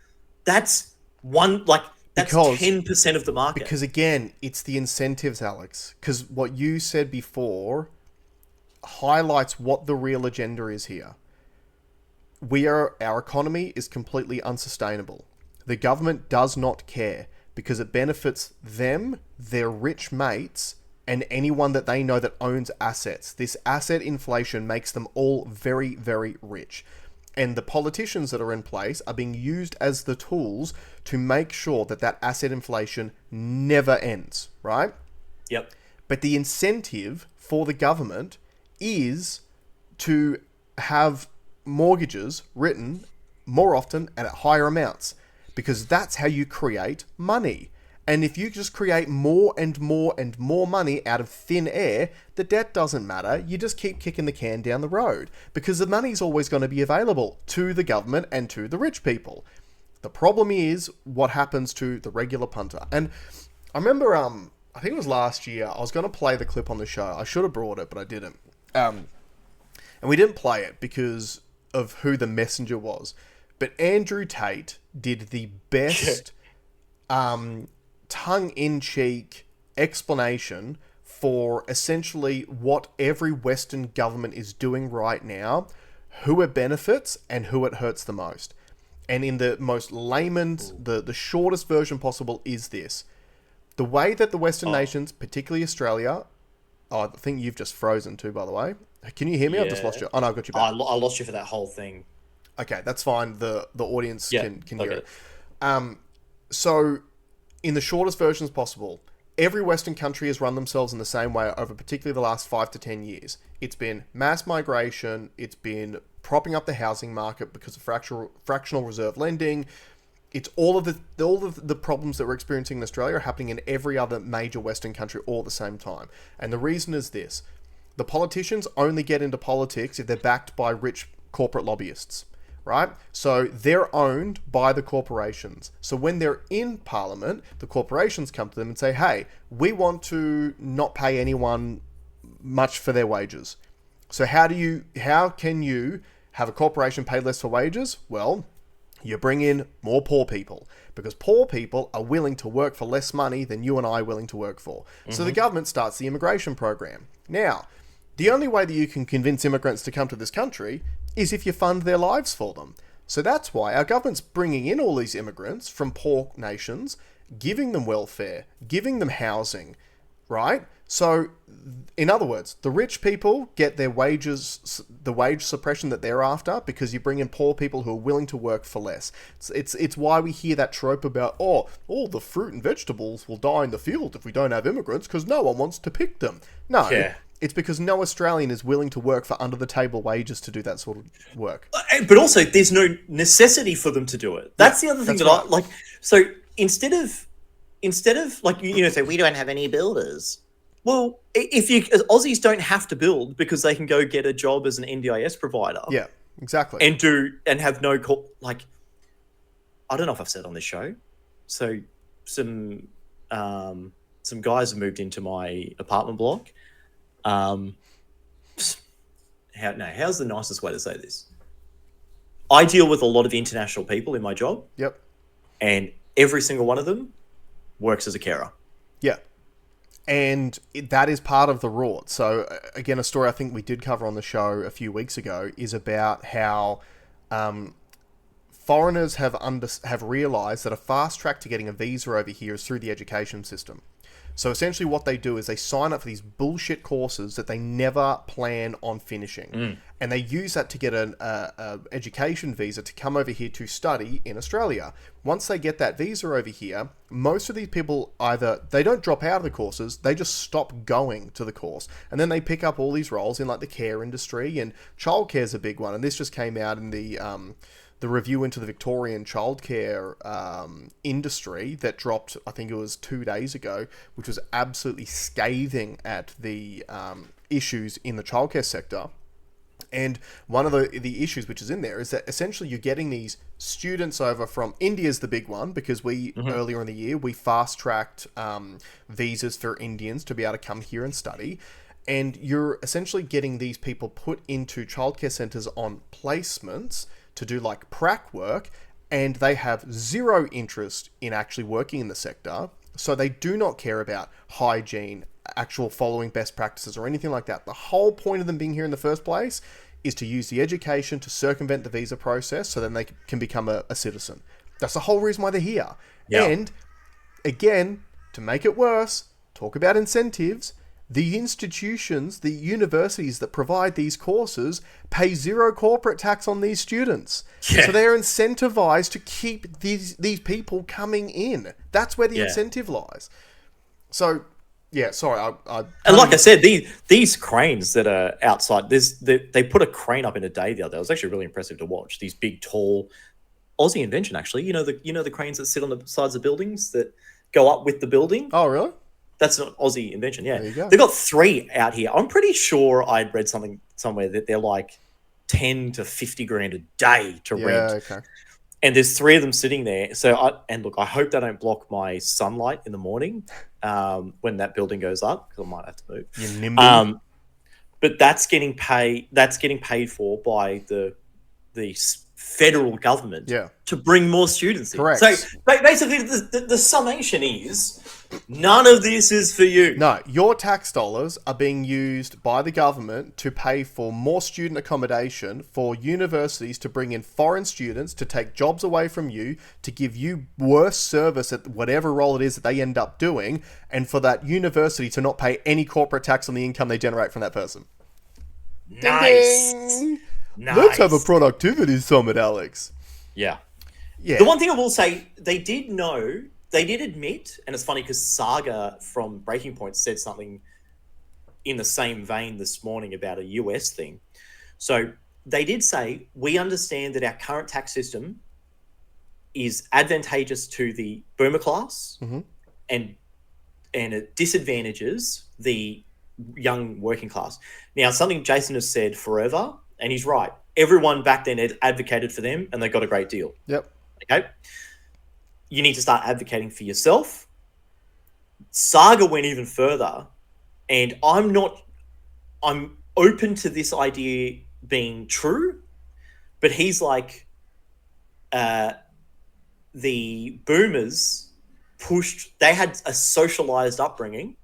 S2: That's that's
S1: Because
S2: 10% of the market.
S1: Because again, it's the incentives, Alex. Because what you said before highlights what the real agenda is here. Our economy is completely unsustainable. The government does not care because it benefits them, their rich mates, and anyone that they know that owns assets. This asset inflation makes them all very, very rich. And the politicians that are in place are being used as the tools to make sure that that asset inflation never ends, right?
S2: Yep.
S1: But the incentive for the government is to have mortgages written more often and at higher amounts, because that's how you create money. And if you just create more and more and more money out of thin air, the debt doesn't matter. You just keep kicking the can down the road because the money's always going to be available to the government and to the rich people. The problem is what happens to the regular punter. And I remember, I think it was last year, I was going to play the clip on the show. I should have brought it, but I didn't. And we didn't play it because of who the messenger was. But Andrew Tate did the best tongue-in-cheek explanation for essentially what every Western government is doing right now, who it benefits and who it hurts the most. And in the most layman's, the shortest version possible is this. The way that the Western nations, particularly Australia... Oh, I think you've just frozen too, by the way. Can you hear me?
S2: Yeah.
S1: I've just lost you. Oh, no, I've got you back.
S2: I lost you for that whole thing.
S1: Okay, that's fine. The audience can hear
S2: okay.
S1: it. So, in the shortest versions possible, every Western country has run themselves in the same way over particularly the last 5 to 10 years. It's been mass migration. It's been propping up the housing market because of fractional reserve lending. It's all of the problems that we're experiencing in Australia are happening in every other major Western country all at the same time. And the reason is this. The politicians only get into politics if they're backed by rich corporate lobbyists, right? So they're owned by the corporations. So when they're in Parliament, the corporations come to them and say, hey, we want to not pay anyone much for their wages. So how can you have a corporation pay less for wages? Well, you bring in more poor people because poor people are willing to work for less money than you and I are willing to work for. Mm-hmm. So the government starts the immigration program. Now, the only way that you can convince immigrants to come to this country is if you fund their lives for them. So that's why our government's bringing in all these immigrants from poor nations, giving them welfare, giving them housing, right? So, in other words, the rich people get their wages, the wage suppression that they're after, because you bring in poor people who are willing to work for less. It's why we hear that trope about, all the fruit and vegetables will die in the field if we don't have immigrants, because no one wants to pick them. No, it's because no Australian is willing to work for under-the-table wages to do that sort of work.
S2: But also, there's no necessity for them to do it. That's the other thing that I like. So instead of like say we don't have any builders. Well, if Aussies don't have to build because they can go get a job as an NDIS provider.
S1: Yeah, exactly.
S2: And have no like. I don't know if I've said on this show. So some guys have moved into my apartment block. How's the nicest way to say this? I deal with a lot of international people in my job.
S1: Yep.
S2: And every single one of them works as a carer.
S1: Yeah. And that is part of the rort. So, again, a story I think we did cover on the show a few weeks ago is about how foreigners have realised that a fast track to getting a visa over here is through the education system. So essentially what they do is they sign up for these bullshit courses that they never plan on finishing. And they use that to get an education visa to come over here to study in Australia. Once they get that visa over here, most of these people either, they don't drop out of the courses, they just stop going to the course. And then they pick up all these roles in like the care industry, and childcare is a big one. And this just came out in the review into the Victorian childcare industry that dropped, I think it was 2 days ago, which was absolutely scathing at the issues in the childcare sector. And one of the issues which is in there is that essentially you're getting these students over from India's the big one, because we earlier in the year we fast tracked visas for Indians to be able to come here and study. And you're essentially getting these people put into childcare centres on placements to do like prac work, and they have zero interest in actually working in the sector. So they do not care about hygiene, actual following best practices or anything like that. The whole point of them being here in the first place is to use the education to circumvent the visa process so then they can become a citizen. That's the whole reason why they're here. Yeah. And again, to make it worse, talk about incentives. The institutions, the universities that provide these courses pay zero corporate tax on these students. Yeah. So they're incentivized to keep these people coming in. That's where the incentive lies. So, yeah, sorry.
S2: And like I said, these cranes that are outside, they put a crane up in a day the other day. It was actually really impressive to watch. These big, tall, Aussie invention, actually. You know the cranes that sit on the sides of buildings that go up with the building?
S1: Oh, really?
S2: That's an Aussie invention, yeah.
S1: There you go.
S2: They've got 3 out here. I'm pretty sure I'd read something somewhere that they're like 10 to 50 grand a day to rent.
S1: Okay.
S2: And there's 3 of them sitting there. So, I hope they don't block my sunlight in the morning when that building goes up, because I might have to move.
S1: You're nimble.
S2: But that's getting paid for by the federal government to bring more students in.
S1: Correct.
S2: So basically, the summation is none of this is for you.
S1: No, your tax dollars are being used by the government to pay for more student accommodation for universities to bring in foreign students, to take jobs away from you, to give you worse service at whatever role it is that they end up doing, and for that university to not pay any corporate tax on the income they generate from that person.
S2: Nice.
S1: Ding, ding.
S2: Nice.
S1: Let's have a productivity summit, Alex.
S2: Yeah.
S1: Yeah.
S2: The one thing I will say, they did admit, and it's funny because Saga from Breaking Point said something in the same vein this morning about a US thing. So they did say, we understand that our current tax system is advantageous to the boomer class and it disadvantages the young working class. Now, something Jason has said forever, and he's right. Everyone back then had advocated for them, and they got a great deal.
S1: Yep.
S2: Okay? You need to start advocating for yourself. Saga went even further, and I'm open to this idea being true, but he's like, the boomers they had a socialized upbringing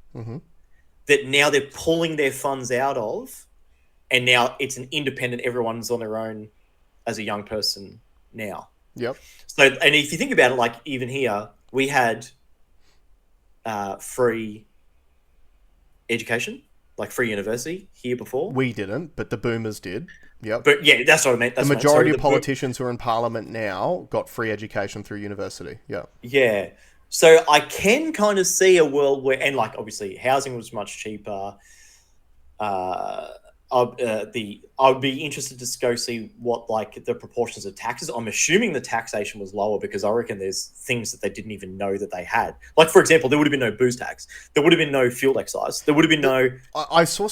S2: that now they're pulling their funds out of, and now it's an independent, everyone's on their own as a young person now.
S1: Yep.
S2: So, and if you think about it, like even here, we had free education, like free university here before.
S1: We didn't, but the boomers did. Yep.
S2: But yeah, that's what I meant.
S1: The majority of politicians who are in parliament now got free education through university. Yeah.
S2: Yeah. So I can kind of see a world where, and like obviously housing was much cheaper. I'd be interested to go see what like the proportions of taxes. I'm assuming the taxation was lower because I reckon there's things that they didn't even know that they had. Like for example, there would have been no booze tax. There would have been no fuel excise. There would have been no.
S1: I saw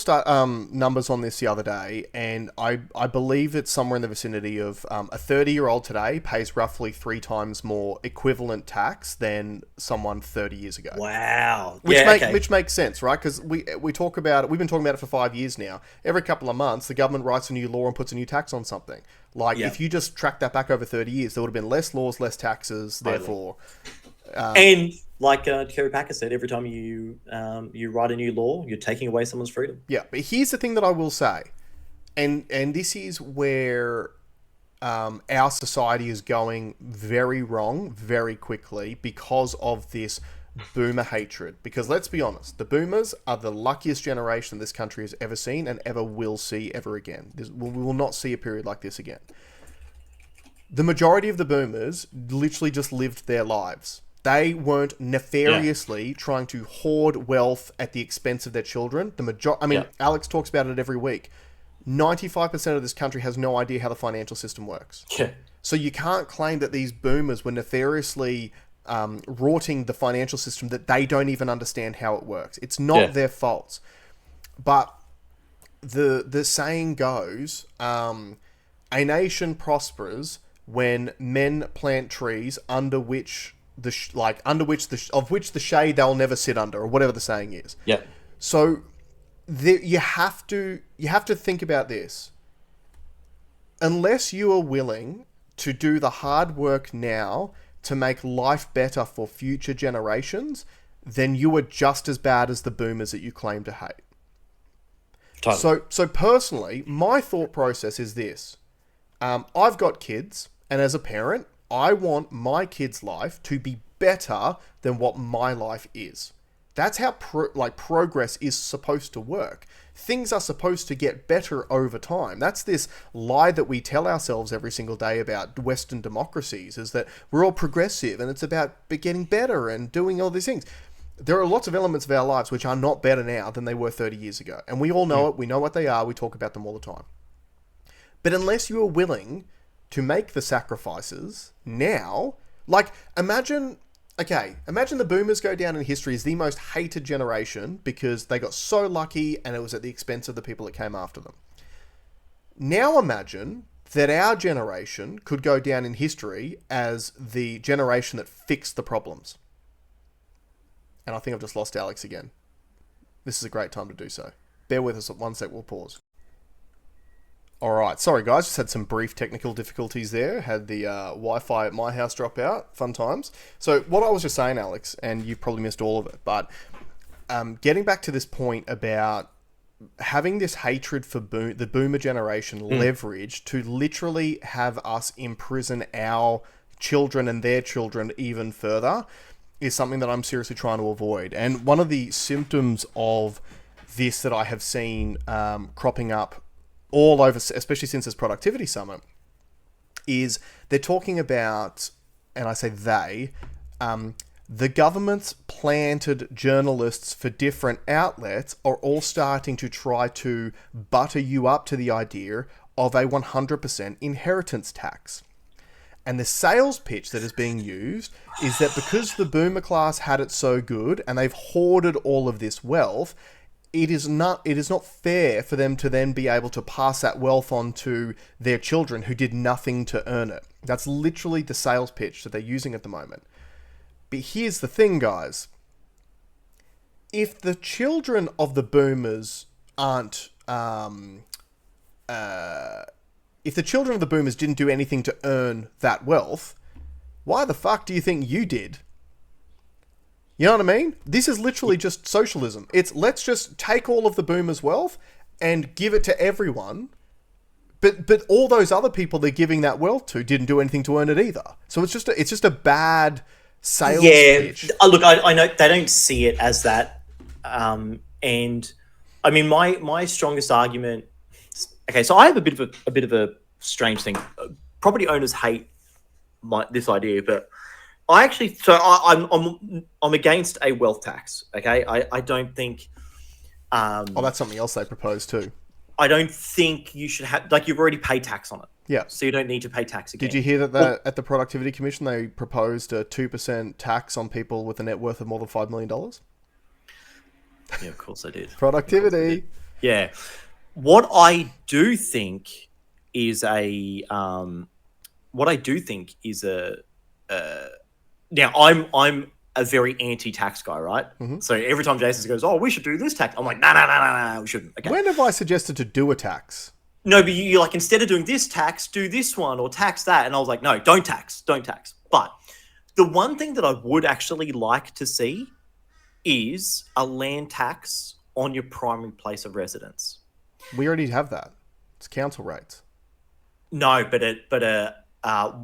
S1: numbers on this the other day, and I believe it's somewhere in the vicinity of a 30-year-old today pays roughly 3 times more equivalent tax than someone 30 years ago.
S2: Wow.
S1: Which makes sense, right? Because we talk about it. We've been talking about it for 5 years now. Every couple of months, the government writes a new law and puts a new tax on something. Like, if you just track that back over 30 years, there would have been less laws, less taxes, therefore...
S2: and like Kerry Packer said, every time you write a new law, you're taking away someone's freedom.
S1: Yeah, but here's the thing that I will say, and this is where our society is going very wrong very quickly because of this boomer hatred. Because let's be honest, the boomers are the luckiest generation this country has ever seen and ever will see ever again. We will not see a period like this again. The majority of the boomers literally just lived their lives. They weren't nefariously trying to hoard wealth at the expense of their children. Alex talks about it every week. 95% of this country has no idea how the financial system works.
S2: Yeah.
S1: So you can't claim that these boomers were nefariously rorting the financial system that they don't even understand how it works. It's not their fault. But the saying goes, a nation prospers when men plant trees under which of which the shade they'll never sit under, or whatever the saying is.
S2: Yeah.
S1: So you have to think about this. Unless you are willing to do the hard work now to make life better for future generations, then you are just as bad as the boomers that you claim to hate.
S2: Totally.
S1: So personally, my thought process is this. I've got kids, and as a parent, I want my kids' life to be better than what my life is. That's how progress is supposed to work. Things are supposed to get better over time. That's this lie that we tell ourselves every single day about Western democracies, is that we're all progressive and it's about getting better and doing all these things. There are lots of elements of our lives which are not better now than they were 30 years ago. And we all know it. We know what they are. We talk about them all the time. But unless you are willing to make the sacrifices now, like imagine the boomers go down in history as the most hated generation because they got so lucky and it was at the expense of the people that came after them. Now imagine that our generation could go down in history as the generation that fixed the problems. And I think I've just lost Alex again. This is a great time to do so. Bear with us at 1 sec, we'll pause. Alright, sorry guys, just had some brief technical difficulties there. Had the Wi-Fi at my house drop out. Fun times. So what I was just saying, Alex, and you probably missed all of it, but getting back to this point about having this hatred for the boomer generation leverage to literally have us imprison our children and their children even further is something that I'm seriously trying to avoid. And one of the symptoms of this that I have seen cropping up all over, especially since this productivity summit, is they're talking about, and I say they, the government's planted journalists for different outlets are all starting to try to butter you up to the idea of a 100% inheritance tax. And the sales pitch that is being used is that because the boomer class had it so good and they've hoarded all of this wealth, it is not fair for them to then be able to pass that wealth on to their children who did nothing to earn it. That's literally the sales pitch that they're using at the moment. But here's the thing, guys. If the children of the boomers aren't... if the children of the boomers didn't do anything to earn that wealth, why the fuck do you think you did? You know what I mean? This is literally just socialism. It's let's just take all of the boomers' wealth and give it to everyone. But all those other people they're giving that wealth to didn't do anything to earn it either. So it's just a bad sales pitch.
S2: Look, I know they don't see it as that. And I mean, my strongest argument. Okay, so I have a bit of a strange thing. Property owners hate this idea, but I'm against a wealth tax. Okay, I don't think.
S1: That's something else they proposed too.
S2: I don't think you should have, you've already paid tax on it.
S1: Yeah.
S2: So you don't need to pay tax again.
S1: Did you hear that at the Productivity Commission they proposed a 2% tax on people with a net worth of more than $5 million?
S2: Yeah, of course I did.
S1: Productivity.
S2: Yeah. What I do think is now I'm a very anti-tax guy, right? Mm-hmm. So every time Jason goes, "Oh, we should do this tax," I'm like, no, we shouldn't. Okay.
S1: When have I suggested to do a tax?
S2: No, but you like, instead of doing this tax, do this one or tax that, and I was like, no, don't tax. But the one thing that I would actually like to see is a land tax on your primary place of residence.
S1: We already have that. It's council rates.
S2: No, but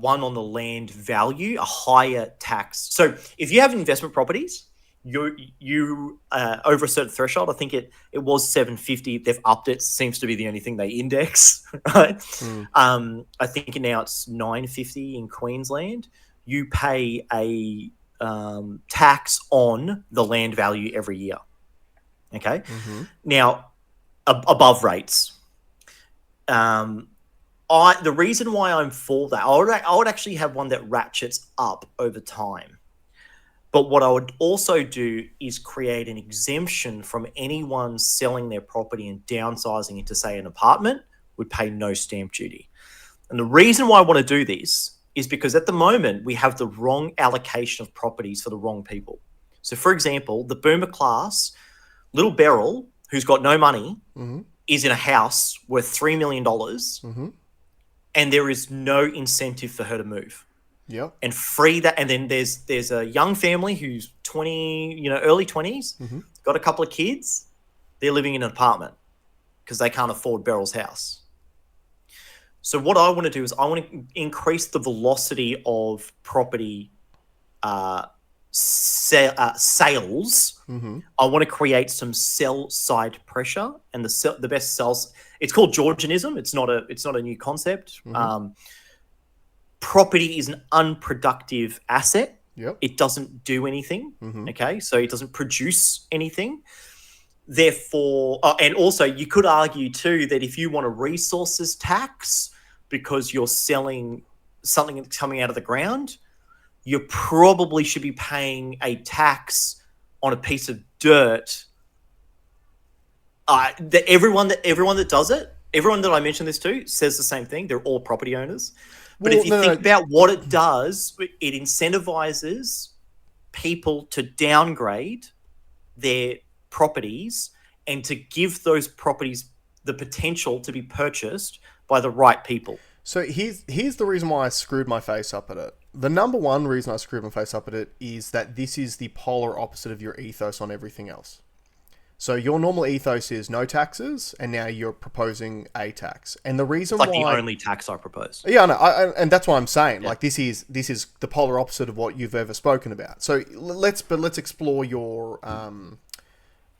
S2: one on the land value, a higher tax. So if you have investment properties, you over a certain threshold, I think it was 750. They've upped it. Seems to be the only thing they index, right? I think now it's 950 in Queensland. You pay a tax on the land value every year. Okay, now above rates. The reason why I'm for that, I would actually have one that ratchets up over time. But what I would also do is create an exemption from anyone selling their property and downsizing into, say, an apartment would pay no stamp duty. And the reason why I want to do this is because at the moment we have the wrong allocation of properties for the wrong people. So, for example, the boomer class, little Beryl, who's got no money, is in a house worth $3 million, and there is no incentive for her to move.
S1: Yep.
S2: And free that. And then there's a young family who's 20, early 20s, got a couple of kids. They're living in an apartment because they can't afford Beryl's house. So what I want to do is I want to increase the velocity of property sales. I want to create some sell side pressure, and the best sales. It's called Georgianism. It's not a new concept. Property is an unproductive asset.
S1: Yep.
S2: It doesn't do anything. Okay, so it doesn't produce anything. Therefore, and also you could argue too that if you want a resources tax because you're selling something that's coming out of the ground, you probably should be paying a tax on a piece of dirt. That everyone that does it, everyone that I mentioned this to, says the same thing. They're all property owners. But if you think about what it does, it incentivizes people to downgrade their properties and to give those properties the potential to be purchased by the right people.
S1: So here's the reason why I screwed my face up at it. The number one reason I screwed my face up at it is that this is the polar opposite of your ethos on everything else. So your normal ethos is no taxes, and now you're proposing a tax. And the reason
S2: it's like the only tax I propose.
S1: Yeah, no, and that's why I'm saying like this is the polar opposite of what you've ever spoken about. So let's explore your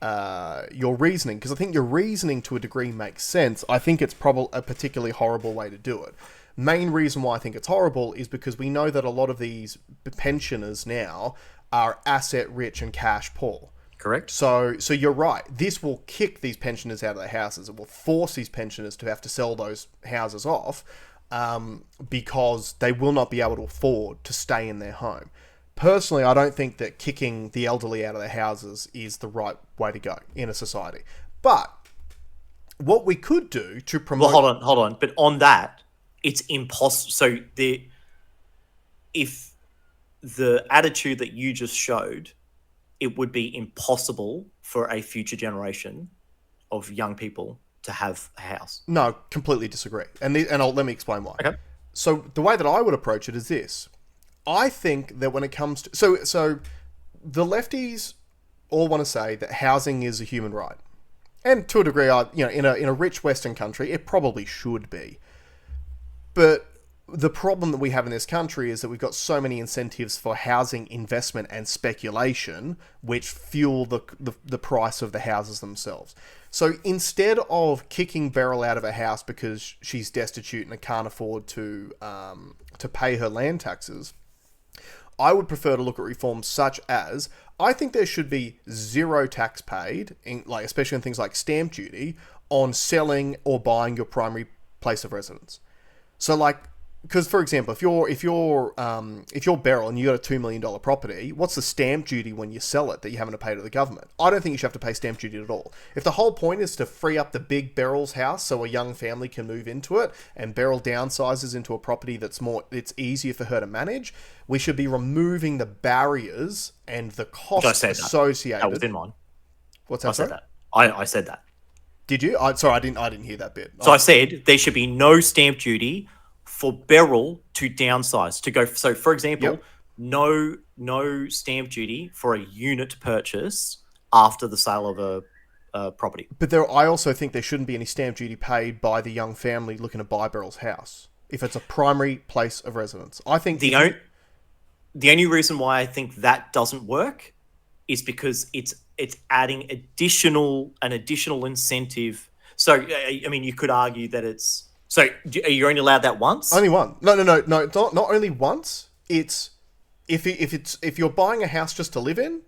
S1: reasoning, because I think your reasoning to a degree makes sense. I think it's probably a particularly horrible way to do it. Main reason why I think it's horrible is because we know that a lot of these pensioners now are asset rich and cash poor.
S2: Correct.
S1: So you're right. This will kick these pensioners out of their houses. It will force these pensioners to have to sell those houses off because they will not be able to afford to stay in their home. Personally, I don't think that kicking the elderly out of their houses is the right way to go in a society. But what we could do to promote...
S2: Well, hold on. But on that, it's impossible. So if the attitude that you just showed, it would be impossible for a future generation of young people to have a house.
S1: No, completely disagree. And let me explain why.
S2: Okay.
S1: So the way that I would approach it is this. I think that when it comes to... So the lefties all want to say that housing is a human right. And to a degree, in a rich Western country, it probably should be. But the problem that we have in this country is that we've got so many incentives for housing investment and speculation, which fuel the price of the houses themselves. So instead of kicking Beryl out of a house because she's destitute and can't afford to pay her land taxes, I would prefer to look at reforms such as, I think there should be zero tax paid, especially in things like stamp duty, on selling or buying your primary place of residence. So because for example, if you're Beryl and you got a $2 million property, what's the stamp duty when you sell it that you having to pay to the government? I don't think you should have to pay stamp duty at all. If the whole point is to free up the big Beryl's house so a young family can move into it, and Beryl downsizes into a property it's easier for her to manage, we should be removing the barriers and the costs associated.
S2: That was in mine.
S1: What's that?
S2: I said that. I said that.
S1: Did you? Sorry, I didn't hear that bit.
S2: So I said there should be no stamp duty for Beryl to downsize, to go. So, for example, no stamp duty for a unit purchase after the sale of a property.
S1: But I also think there shouldn't be any stamp duty paid by the young family looking to buy Beryl's house if it's a primary place of residence. I think
S2: the only reason why I think that doesn't work is because it's adding an additional incentive. So, I mean, you could argue that it's... So, are you only allowed that once?
S1: Only one. No. It's not only once. It's if you're buying a house just to live in,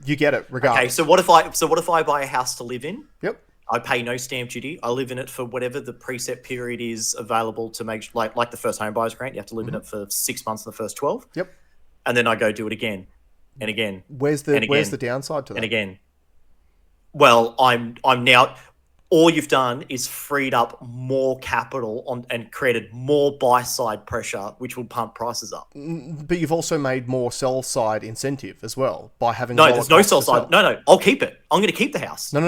S1: you get it regardless.
S2: Okay. So what if I buy a house to live in?
S1: Yep.
S2: I pay no stamp duty. I live in it for whatever the preset period is available to make, like the first home buyers grant. You have to live in it for 6 months in the first 12.
S1: Yep.
S2: and then I go do it again and again.
S1: Where's the downside to that?
S2: And again. Well, I'm now. All you've done is freed up more capital and created more buy-side pressure, which will pump prices up.
S1: But you've also made more sell-side incentive as well by having.
S2: No, there's no sell-side. No, I'll keep it. I'm going to keep the house.
S1: No.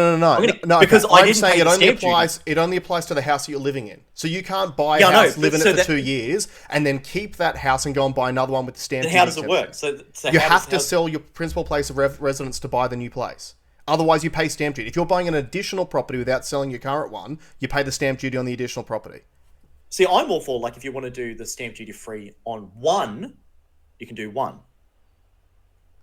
S2: Because
S1: okay.
S2: I
S1: I'm
S2: didn't
S1: saying
S2: pay
S1: it
S2: the
S1: only
S2: stamp
S1: applies.
S2: duty.
S1: It only applies to the house that you're living in. So you can't buy a house, live in it for 2 years, and then keep that house and go and buy another one with the stamp duty.
S2: Then how does it work? So
S1: you have to sell your principal place of residence to buy the new place. Otherwise, you pay stamp duty. If you're buying an additional property without selling your current one, you pay the stamp duty on the additional property.
S2: See, I'm all for, like, if you want to do the stamp duty free on one, you can do one.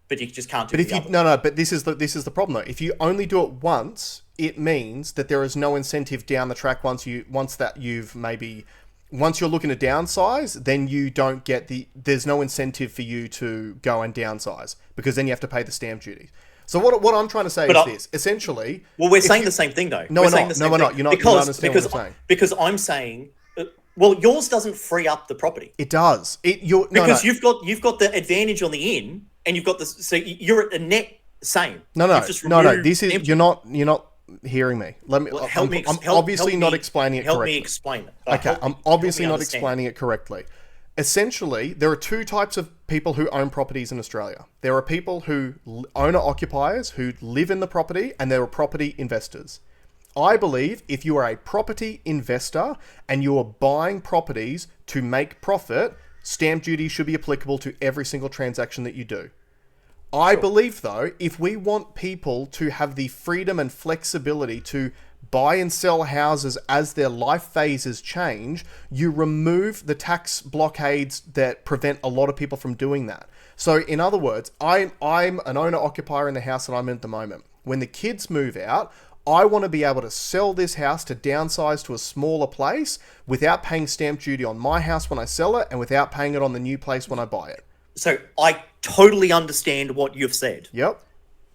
S2: But you just can't do the other.
S1: But this is the problem though. If you only do it once, it means that there is no incentive down the track once you're looking to downsize, then you don't get there's no incentive for you to go and downsize because then you have to pay the stamp duty. So what I'm trying to say is this. Essentially...
S2: Well, we're saying the same thing, though.
S1: No, we're not. You're not understanding what I'm saying.
S2: Because I'm saying... Well, yours doesn't free up the property.
S1: It does. You've
S2: got the advantage on the in, and you've got so you're at a net same.
S1: No. This is... You're not hearing me. Let me...
S2: Well,
S1: I'm obviously not explaining it correctly.
S2: Help me explain it.
S1: Okay, I'm obviously not explaining it correctly. Essentially, there are two types of people who own properties in Australia. There are people who owner-occupiers who live in the property, and there are property investors. I believe if you are a property investor and you are buying properties to make profit, stamp duty should be applicable to every single transaction that you do. I believe, though, if we want people to have the freedom and flexibility to buy and sell houses as their life phases change, you remove the tax blockades that prevent a lot of people from doing that. So in other words, I'm an owner-occupier in the house that I'm in at the moment. When the kids move out, I want to be able to sell this house to downsize to a smaller place without paying stamp duty on my house when I sell it and without paying it on the new place when I buy it.
S2: So I totally understand what you've said.
S1: Yep.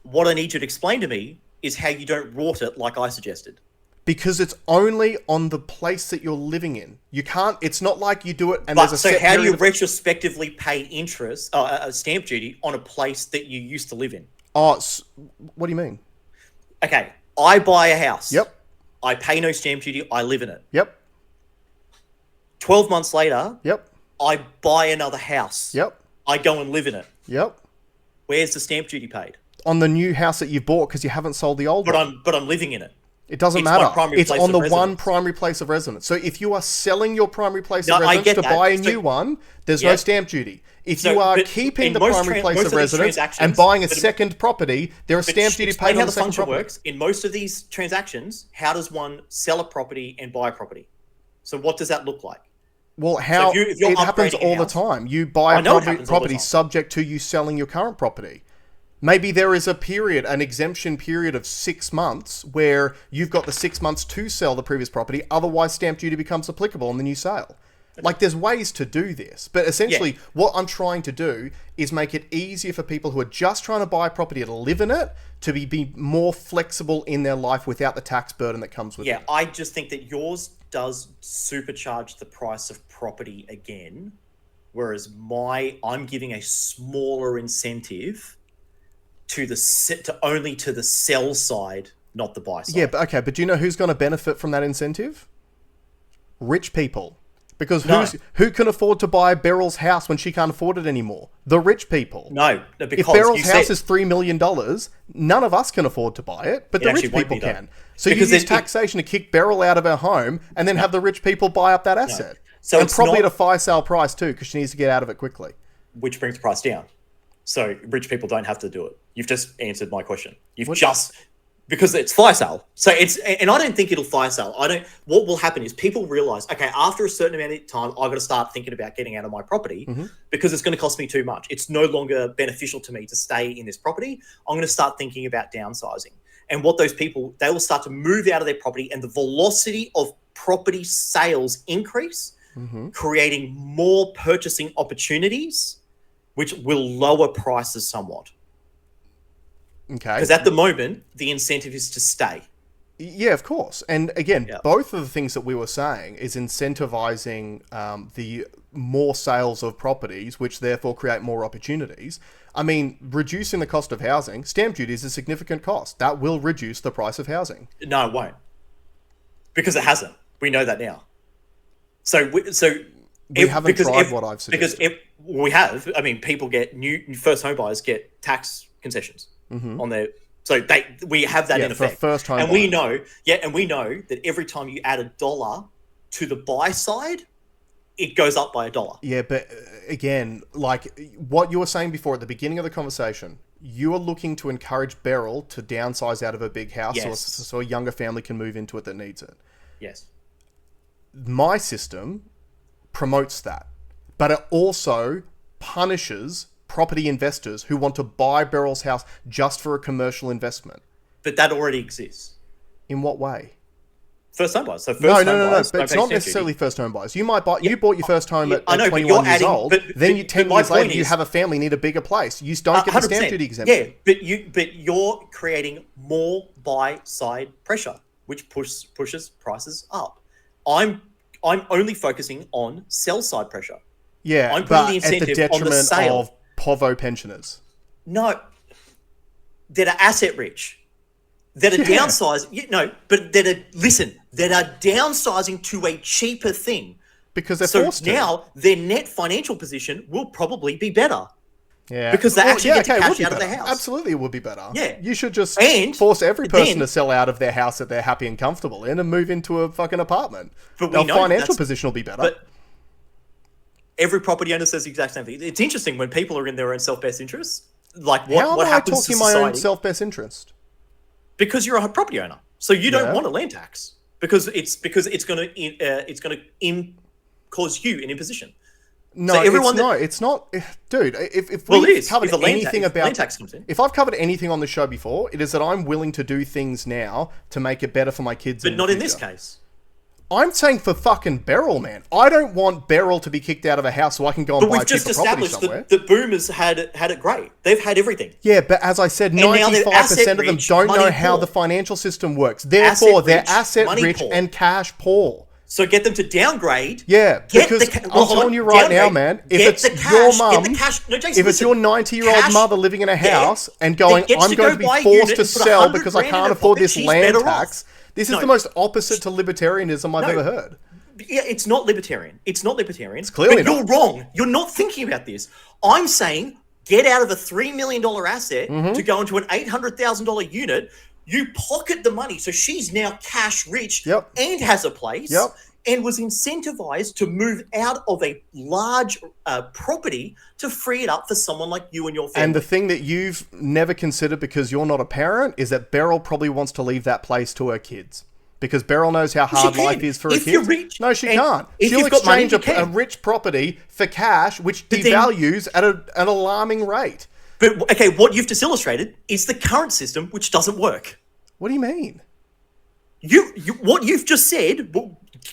S2: What I need you to explain to me is how you don't rort it like I suggested.
S1: Because it's only on the place that you're living in. You can't. It's not like you do it and there's a set
S2: So how do you
S1: period
S2: retrospectively pay interest, stamp duty on a place that you used to live in?
S1: Oh, what do you mean?
S2: Okay, I buy a house.
S1: Yep.
S2: I pay no stamp duty. I live in it.
S1: Yep.
S2: 12 months later.
S1: Yep.
S2: I buy another house.
S1: Yep.
S2: I go and live in it.
S1: Yep.
S2: Where's the stamp duty paid?
S1: On the new house that you've bought because you haven't sold the old one.
S2: But I'm living in it.
S1: It doesn't matter. It's on the one primary place of residence. So if you are selling your primary place of residence to buy a new one, there's no stamp duty. If you are keeping the primary place of residence and buying a second property, there are stamp duty paid on the second property.
S2: Works. In most of these transactions, how does one sell a property and buy a property? So what does that look like?
S1: Well, it happens all the time. You buy a property subject to you selling your current property. Maybe there is an exemption period of 6 months where you've got the 6 months to sell the previous property. Otherwise, stamp duty becomes applicable on the new sale. Like, there's ways to do this. But essentially, what I'm trying to do is make it easier for people who are just trying to buy a property to live in it to be more flexible in their life without the tax burden that comes with it.
S2: Yeah, I just think that yours does supercharge the price of property again, whereas I'm giving a smaller incentive to the sell side, not the buy side.
S1: Yeah, but do you know who's going to benefit from that incentive? Rich people. Because who can afford to buy Beryl's house when she can't afford it anymore? The rich people.
S2: No, because
S1: if Beryl's house is $3 million, none of us can afford to buy it, but the rich people can. So you use taxation to kick Beryl out of her home and then have the rich people buy up that asset.
S2: So
S1: and probably at a fire sale price too, because she needs to get out of it quickly.
S2: Which brings the price down. So rich people don't have to do it. You've just answered my question. Because it's fire sale. So and I don't think it'll fire sale. What will happen is people realize, okay, after a certain amount of time, I've got to start thinking about getting out of my property because it's going to cost me too much. It's no longer beneficial to me to stay in this property. I'm going to start thinking about downsizing. And what those people, they will start to move out of their property and the velocity of property sales increase, creating more purchasing opportunities, which will lower prices somewhat.
S1: Okay.
S2: Because at the moment, the incentive is to stay.
S1: Yeah, of course. And again, both of the things that we were saying is incentivizing more sales of properties, which therefore create more opportunities. I mean, reducing the cost of housing, stamp duty is a significant cost. That will reduce the price of housing.
S2: No, it won't. Because it hasn't. We know that now.
S1: We haven't tried what I've suggested.
S2: Because we have. I mean, people get new first home buyers get tax concessions on their. So we have that in effect.
S1: For first home
S2: and
S1: buyer.
S2: we know that every time you add $1 to the buy side, it goes up by $1.
S1: Yeah, but again, like what you were saying before at the beginning of the conversation, you are looking to encourage Beryl to downsize out of a big house so a younger family can move into it that needs it.
S2: Yes.
S1: My system promotes that, but it also punishes property investors who want to buy Beryl's house just for a commercial investment.
S2: But that already exists.
S1: In what way?
S2: First home buyers. So
S1: No. But it's not necessarily first home buyers. You might buy. You bought your first home at 21 years old. Then 10 years later, you have a family, need a bigger place. You don't get the stamp duty exemption.
S2: Yeah, but you're creating more buy side pressure, which pushes prices up. I'm only focusing on sell side pressure.
S1: Yeah,
S2: I'm
S1: but
S2: putting the
S1: at the
S2: incentive on the
S1: detriment
S2: sale.
S1: of povo pensioners.
S2: No, that are asset rich, that are downsizing. But that are downsizing to a cheaper thing.
S1: Because they're forced to.
S2: So now their net financial position will probably be better.
S1: Yeah.
S2: Because they actually get to cash out of
S1: better.
S2: their house.
S1: Absolutely, it would be better.
S2: Yeah.
S1: You should just force every person to sell out of their house that they're happy and comfortable in and move into a fucking apartment.
S2: But
S1: their financial position will be better.
S2: But every property owner says the exact same thing. It's interesting when people are in their own self-best interests. Like what happens to society?
S1: How am I talking my own self-best interest?
S2: Because you're a property owner, so you don't want a land tax because it's going to cause you an imposition.
S1: No, it's not, dude. If we've covered anything about
S2: land tax comes in.
S1: If I've covered anything on the show before, it is that I'm willing to do things now to make it better for my kids.
S2: But not in this case.
S1: I'm saying for fucking Beryl, man. I don't want Beryl to be kicked out of a house so I can go and buy a cheaper property somewhere. But we've just established
S2: that boomers had it great. They've had everything.
S1: Yeah, but as I said, 95% of them don't know how the financial system works. Therefore, they're asset rich and cash poor.
S2: So get them to downgrade.
S1: Yeah, because I'm telling you right now, man, if it's your mum, if it's your 90-year-old mother living in a house and going, I'm going to be forced to sell because I can't afford this land tax, this is the most opposite to libertarianism I've ever heard.
S2: Yeah, it's not libertarian. It's
S1: clearly
S2: not. You're wrong. You're not thinking about this. I'm saying get out of a $3 million asset to go into an $800,000 unit. You pocket the money. So she's now cash rich and has a place and was incentivized to move out of a large property to free it up for someone like you and your family.
S1: And the thing that you've never considered because you're not a parent is that Beryl probably wants to leave that place to her kids. Because Beryl knows how hard life is for her kids.
S2: You're rich,
S1: no, she can't. She'll exchange a rich property for cash, which devalues at an alarming rate.
S2: But, okay, what you've just illustrated is the current system, which doesn't work.
S1: What do you mean?
S2: What you've just said,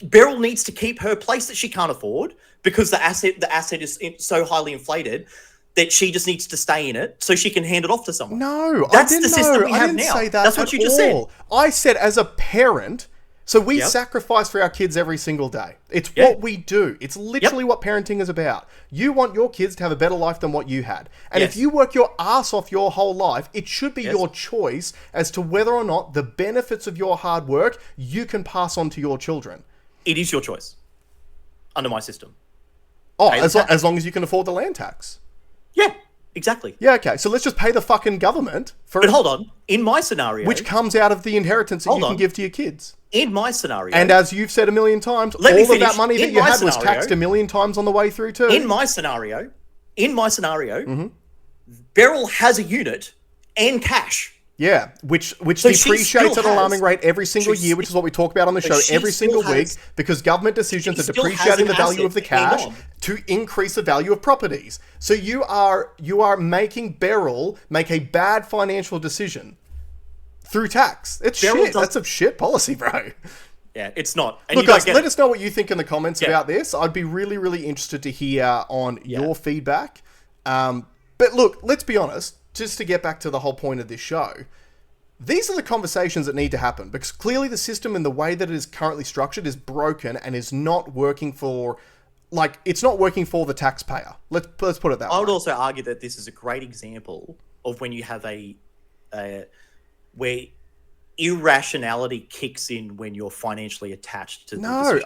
S2: Beryl needs to keep her place that she can't afford because the asset is so highly inflated that she just needs to stay in it so she can hand it off to someone.
S1: No,
S2: that's the system we have now.
S1: Say that
S2: that's what you just said.
S1: I said as a parent. So we sacrifice for our kids every single day. It's what we do. It's literally what parenting is about. You want your kids to have a better life than what you had. And if you work your ass off your whole life, it should be your choice as to whether or not the benefits of your hard work you can pass on to your children.
S2: It is your choice under my system.
S1: Oh, as long as you can afford the land tax.
S2: Yeah, exactly.
S1: Yeah, okay. So let's just pay the fucking government for...
S2: But hold on. In my scenario...
S1: Which comes out of the inheritance that you can give to your kids.
S2: In my scenario...
S1: And as you've said a million times, all of that money that you had was taxed a million times on the way through too.
S2: In my scenario, Beryl has a unit and cash.
S1: Yeah, which depreciates at an alarming rate every single year, which is what we talk about on the show every single week, because government decisions are depreciating the value of the cash to increase the value of properties. So you are making Beryl make a bad financial decision through tax. It's shit. That's a shit policy, bro.
S2: Yeah, it's not. And
S1: look, guys, let us know what you think in the comments about this. I'd be really, really interested to hear on your feedback. But look, let's be honest. Just to get back to the whole point of this show, these are the conversations that need to happen because clearly the system and the way that it is currently structured is broken and is not working for it's not working for the taxpayer. Let's put it that way.
S2: I would also argue that this is a great example of when you have where irrationality kicks in when you're financially attached to the decision.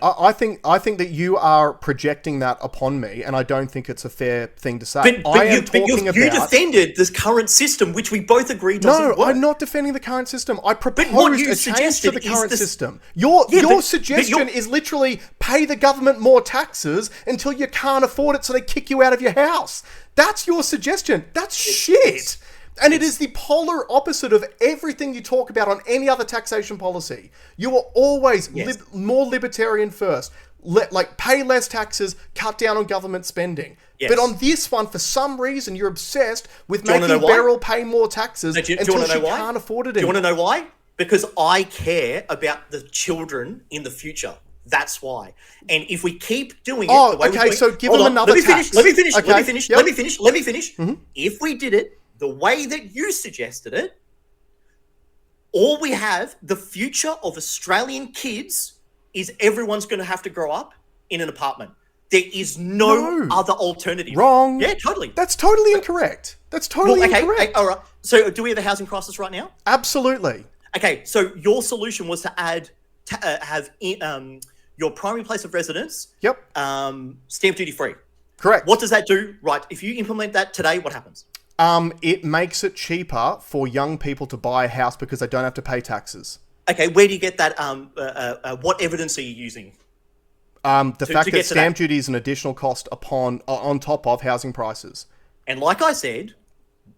S1: I think that you are projecting that upon me, and I don't think it's a fair thing to say.
S2: But you defended this current system, which we both agree doesn't work.
S1: I'm not defending the current system. I proposed a change to the current system. Your suggestion is literally pay the government more taxes until you can't afford it, so they kick you out of your house. That's your suggestion. That's shit. And it is the polar opposite of everything you talk about on any other taxation policy. You are always more libertarian first. Pay less taxes, cut down on government spending. Yes. But on this one, for some reason, you're obsessed with making Beryl pay more taxes until she can't afford it anymore.
S2: Do you want to know why? Because I care about the children in the future. That's why. And if we keep doing it the way we're doing,
S1: so give them another tax.
S2: Let me finish. Mm-hmm. If we did it the way that you suggested it, all we have, the future of Australian kids, is everyone's going to have to grow up in an apartment. There is no other alternative.
S1: Wrong.
S2: Yeah, totally.
S1: That's totally incorrect. Incorrect.
S2: All right. So do we have a housing crisis right now?
S1: Absolutely.
S2: Okay, so your solution was to have your primary place of residence stamp duty free.
S1: Correct.
S2: What does that do? Right, if you implement that today, what happens?
S1: It makes it cheaper for young people to buy a house because they don't have to pay taxes.
S2: Okay, where do you get that? What evidence are you using?
S1: The fact that stamp duty is an additional cost on top of housing prices.
S2: And like I said,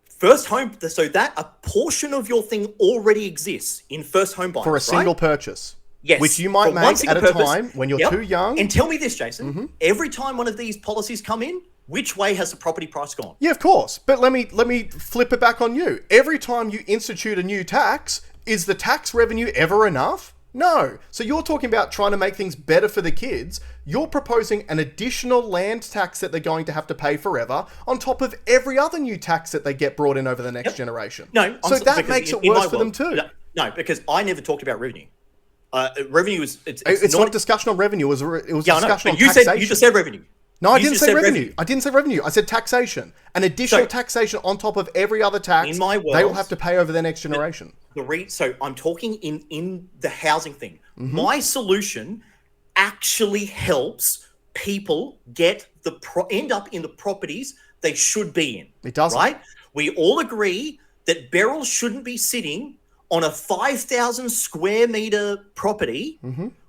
S2: first home, so that a portion of your thing already exists in first home buyers,
S1: for a single purchase.
S2: Yes.
S1: Which you might make at a time when you're too young.
S2: And tell me this, Jason. Every time one of these policies come in, which way has the property price gone?
S1: Yeah, of course. But let me flip it back on you. Every time you institute a new tax, is the tax revenue ever enough? No. So you're talking about trying to make things better for the kids. You're proposing an additional land tax that they're going to have to pay forever on top of every other new tax that they get brought in over the next generation.
S2: No.
S1: So that makes it worse for them too.
S2: No, because I never talked about revenue. Revenue is...
S1: It's not a discussion on revenue. It was a discussion on taxation.
S2: You just said revenue.
S1: No, I didn't say revenue. I didn't say revenue. I said taxation. An additional taxation on top of every other tax
S2: in my world,
S1: they will have to pay over their next generation.
S2: So I'm talking in the housing thing. My solution actually helps people end up in the properties they should be in.
S1: It doesn't.
S2: Right? We all agree that Beryl shouldn't be sitting on a 5,000 square meter property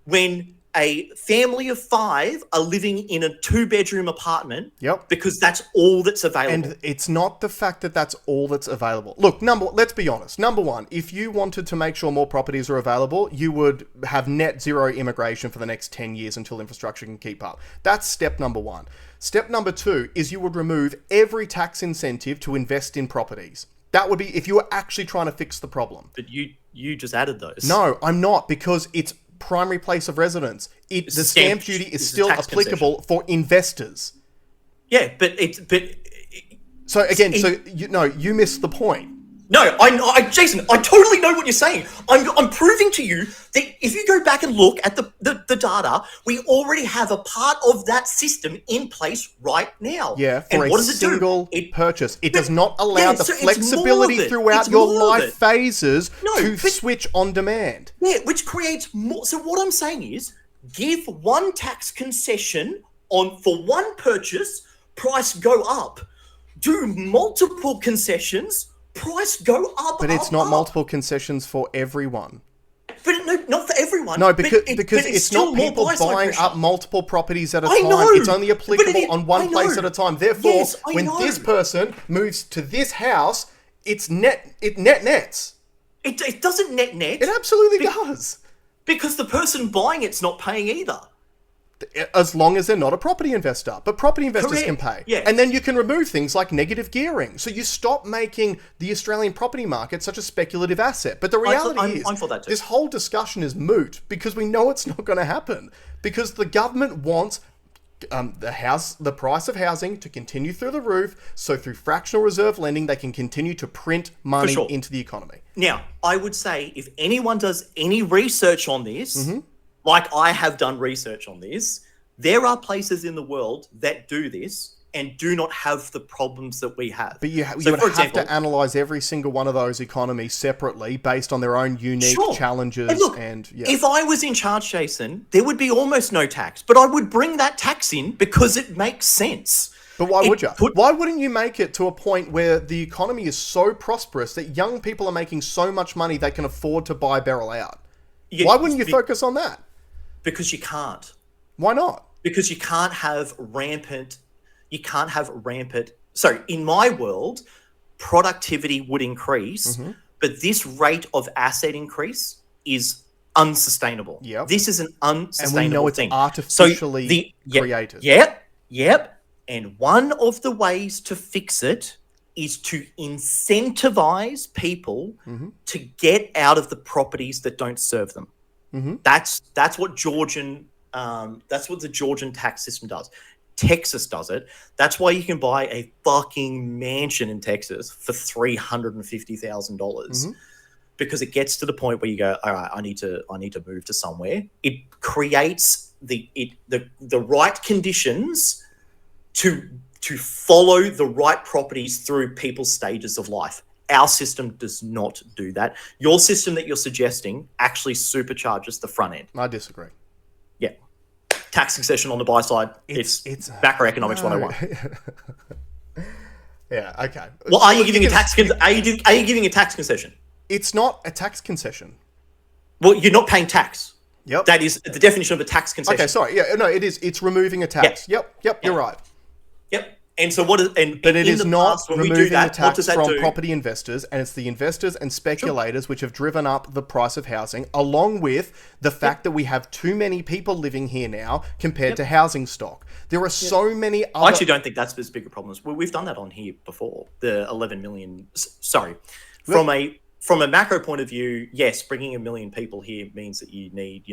S2: when a family of 5 are living in a 2-bedroom apartment because that's all that's available.
S1: And it's not the fact that that's all that's available. Look, let's be honest. Number one, if you wanted to make sure more properties are available, you would have net zero immigration for the next 10 years until infrastructure can keep up. That's step number one. Step number 2 is you would remove every tax incentive to invest in properties. That would be if you were actually trying to fix the problem.
S2: But you just added those.
S1: No, I'm not, because it's primary place of residence. The stamp duty is still applicable for investors.
S2: Yeah,
S1: you missed the point.
S2: No, Jason, I totally know what you're saying. I'm proving to you that if you go back and look at the data, we already have a part of that system in place right now.
S1: Yeah, for a single purchase. It does not allow the flexibility throughout your life phases to switch on demand.
S2: Yeah, which creates more. So what I'm saying is, give one tax concession for one purchase, price go up. Do multiple concessions, price go up.
S1: But it's not multiple concessions for everyone.
S2: But no, not for everyone.
S1: No, because it's not people buying up multiple properties at a time. It's only applicable on one place at a time. Therefore, when this person moves to this house, it's nets.
S2: It doesn't net.
S1: It absolutely does.
S2: Because the person buying it's not paying either.
S1: As long as they're not a property investor. But property investors can pay.
S2: Yeah.
S1: And then you can remove things like negative gearing. So you stop making the Australian property market such a speculative asset. But the reality is, this whole discussion is moot because we know it's not going to happen. Because the government wants the price of housing to continue through the roof. So through fractional reserve lending, they can continue to print money into the economy.
S2: Now, I would say if anyone does any research on this... like I have done research on this, There are places in the world that do this and do not have the problems that we have.
S1: But you
S2: So,
S1: would
S2: for
S1: have
S2: example,
S1: to analyze every single one of those economies separately based on their own unique
S2: sure.
S1: challenges.
S2: And look, if I was in charge, Jason, there would be almost no tax, but I would bring that tax in because it makes sense.
S1: But why would you? Why wouldn't you make it to a point where the economy is so prosperous that young people are making so much money they can afford to buy barrel out? Why wouldn't you focus on that?
S2: Because you can't.
S1: Why not?
S2: Because you can't have rampant. So in my world, productivity would increase, but this rate of asset increase is unsustainable.
S1: Yep.
S2: This is an unsustainable
S1: and we know it's
S2: thing.
S1: artificially created.
S2: Yep. And one of the ways to fix it is to incentivize people to get out of the properties that don't serve them. That's what that's what the Georgian tax system does. Texas does it. That's why you can buy a fucking mansion in Texas for $350,000 because it gets to the point where you go, all right, I need to move to somewhere. It creates the right conditions to follow the right properties through people's stages of life. Our system does not do that. Your system that you're suggesting actually supercharges the front end.
S1: I disagree.
S2: Yeah. Tax succession on the buy side. It's macroeconomics 101.
S1: Yeah, okay.
S2: Well, are you giving a tax concession?
S1: It's not a tax concession.
S2: Well, you're not paying tax.
S1: Yep.
S2: That is the definition of a tax concession.
S1: Okay, sorry. Yeah, no, it is. It's removing a tax. Yep, you're right.
S2: Yep. And so what is
S1: but it is not removing the tax from
S2: do?
S1: property investors, and it's the investors and speculators which have driven up the price of housing, along with the fact that we have too many people living here now compared to housing stock. There are so many other...
S2: I actually don't think that's as big a problem. We've done that on here before. The 11 million... Sorry. From a macro point of view, yes, bringing 1 million people here means that you need,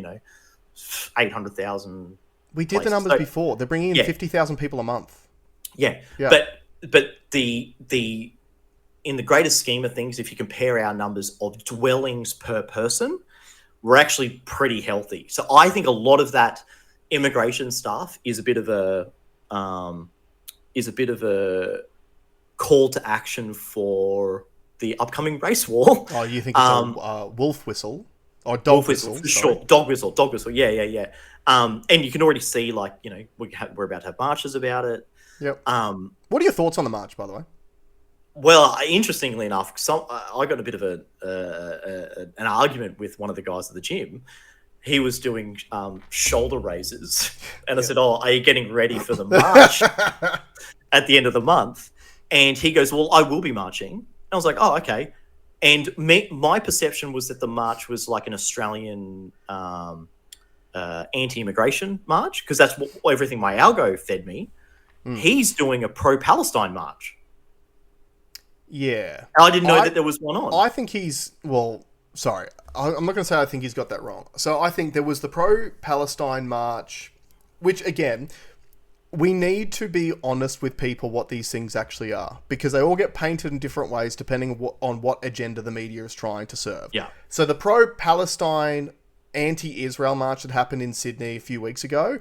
S2: 800,000...
S1: We did the numbers before. They're bringing in 50,000 people a month.
S2: Yeah. But the in the greater scheme of things, if you compare our numbers of dwellings per person, we're actually pretty healthy. So I think a lot of that immigration stuff is a bit of a call to action for the upcoming race war.
S1: Oh, you think it's a wolf whistle or dog whistle?
S2: For sure, dog whistle. Yeah. And you can already see, we're about to have marches about it.
S1: Yep. What are your thoughts on the march, by the way?
S2: Well, interestingly enough, I got a bit of an argument with one of the guys at the gym. He was doing shoulder raises, and I said, "Oh, are you getting ready for the march at the end of the month?" And he goes, "Well, I will be marching." And I was like, "Oh, okay." And my perception was that the march was like an Australian anti-immigration march, because that's everything my algo fed me. He's doing a pro-Palestine march.
S1: Yeah.
S2: I didn't know that there was one on.
S1: I think sorry. I'm not going to say I think he's got that wrong. So I think there was the pro-Palestine march, which, again, we need to be honest with people what these things actually are, because they all get painted in different ways depending on what agenda the media is trying to serve.
S2: Yeah.
S1: So the pro-Palestine anti-Israel march that happened in Sydney a few weeks ago,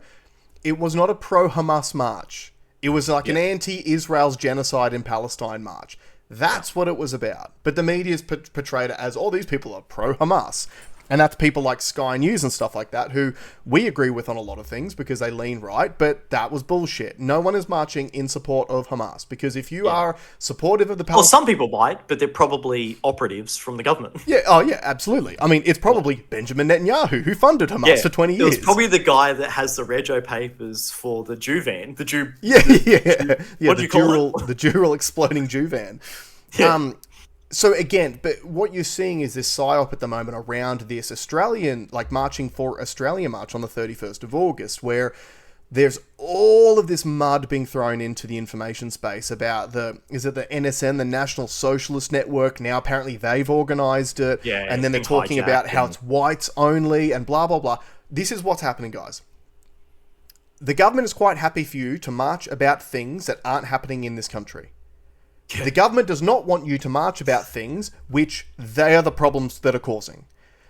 S1: it was not a pro-Hamas march. It was like an anti-Israel's genocide in Palestine march. That's what it was about. But the media's portrayed it as, these people are pro-Hamas. And that's people like Sky News and stuff like that, who we agree with on a lot of things because they lean right, but that was bullshit. No one is marching in support of Hamas, because if you are supportive of the
S2: Well, some people might, but they're probably operatives from the government.
S1: Yeah, absolutely. I mean, it's probably Benjamin Netanyahu who funded Hamas for 20 years.
S2: It's probably the guy that has the rego papers for the Jew van. The Jew...
S1: What do you call it? The dual exploding Jew van. Yeah. So again, but what you're seeing is this psyop at the moment around this Australian, marching for Australia march on the 31st of August, where there's all of this mud being thrown into the information space about is it the NSN, the National Socialist Network? Now apparently they've organised it, and then they're talking about how it's whites only and blah, blah, blah. This is what's happening, guys. The government is quite happy for you to march about things that aren't happening in this country. The government does not want you to march about things which they are the problems that are causing.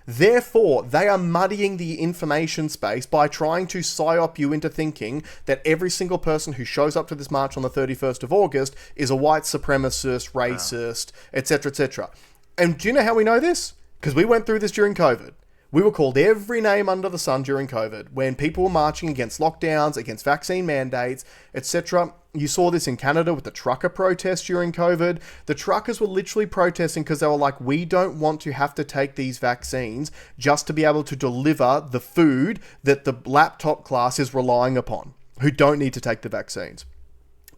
S1: Therefore, they are muddying the information space by trying to psyop you into thinking that every single person who shows up to this march on the 31st of August is a white supremacist, racist, etc., etc. And do you know how we know this? Because we went through this during COVID. We were called every name under the sun during COVID when people were marching against lockdowns, against vaccine mandates, etc. You saw this in Canada with the trucker protests during COVID. The truckers were literally protesting because they were like, we don't want to have to take these vaccines just to be able to deliver the food that the laptop class is relying upon, who don't need to take the vaccines.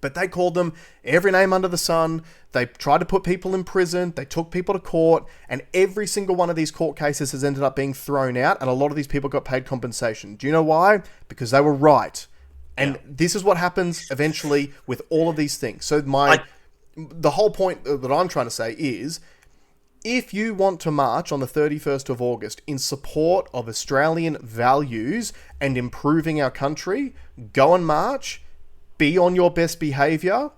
S1: But they called them every name under the sun. They tried to put people in prison. They took people to court. And every single one of these court cases has ended up being thrown out. And a lot of these people got paid compensation. Do you know why? Because they were right. And this is what happens eventually with all of these things. So the whole point that I'm trying to say is, if you want to march on the 31st of August in support of Australian values and improving our country, go and march. Be on your best behavior.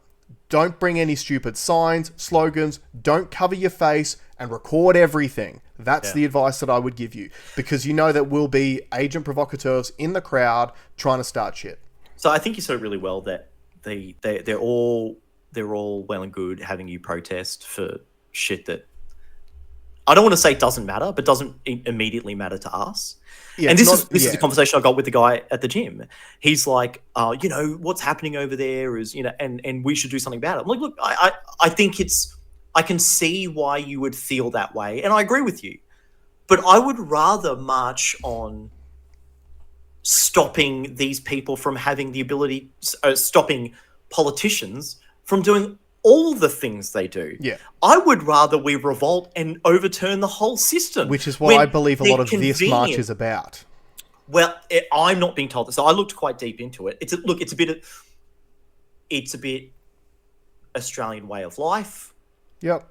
S1: Don't bring any stupid signs, slogans. Don't cover your face and record everything. That's the advice that I would give you, because you know that will be agent provocateurs in the crowd trying to start shit.
S2: So I think you said it really well that they're all well and good having you protest for shit that I don't want to say doesn't matter, but doesn't immediately matter to us. Yeah, and this is the conversation I got with the guy at the gym. He's like, what's happening over there is, and we should do something about it. I'm like, look, I think I can see why you would feel that way. And I agree with you, but I would rather march on stopping these people from having the ability, stopping politicians from doing all the things they do.
S1: Yeah.
S2: I would rather we revolt and overturn the whole system.
S1: Which is what I believe a lot of this march is about.
S2: Well, I'm not being told this. So I looked quite deep into it. It's a bit Australian way of life.
S1: Yep.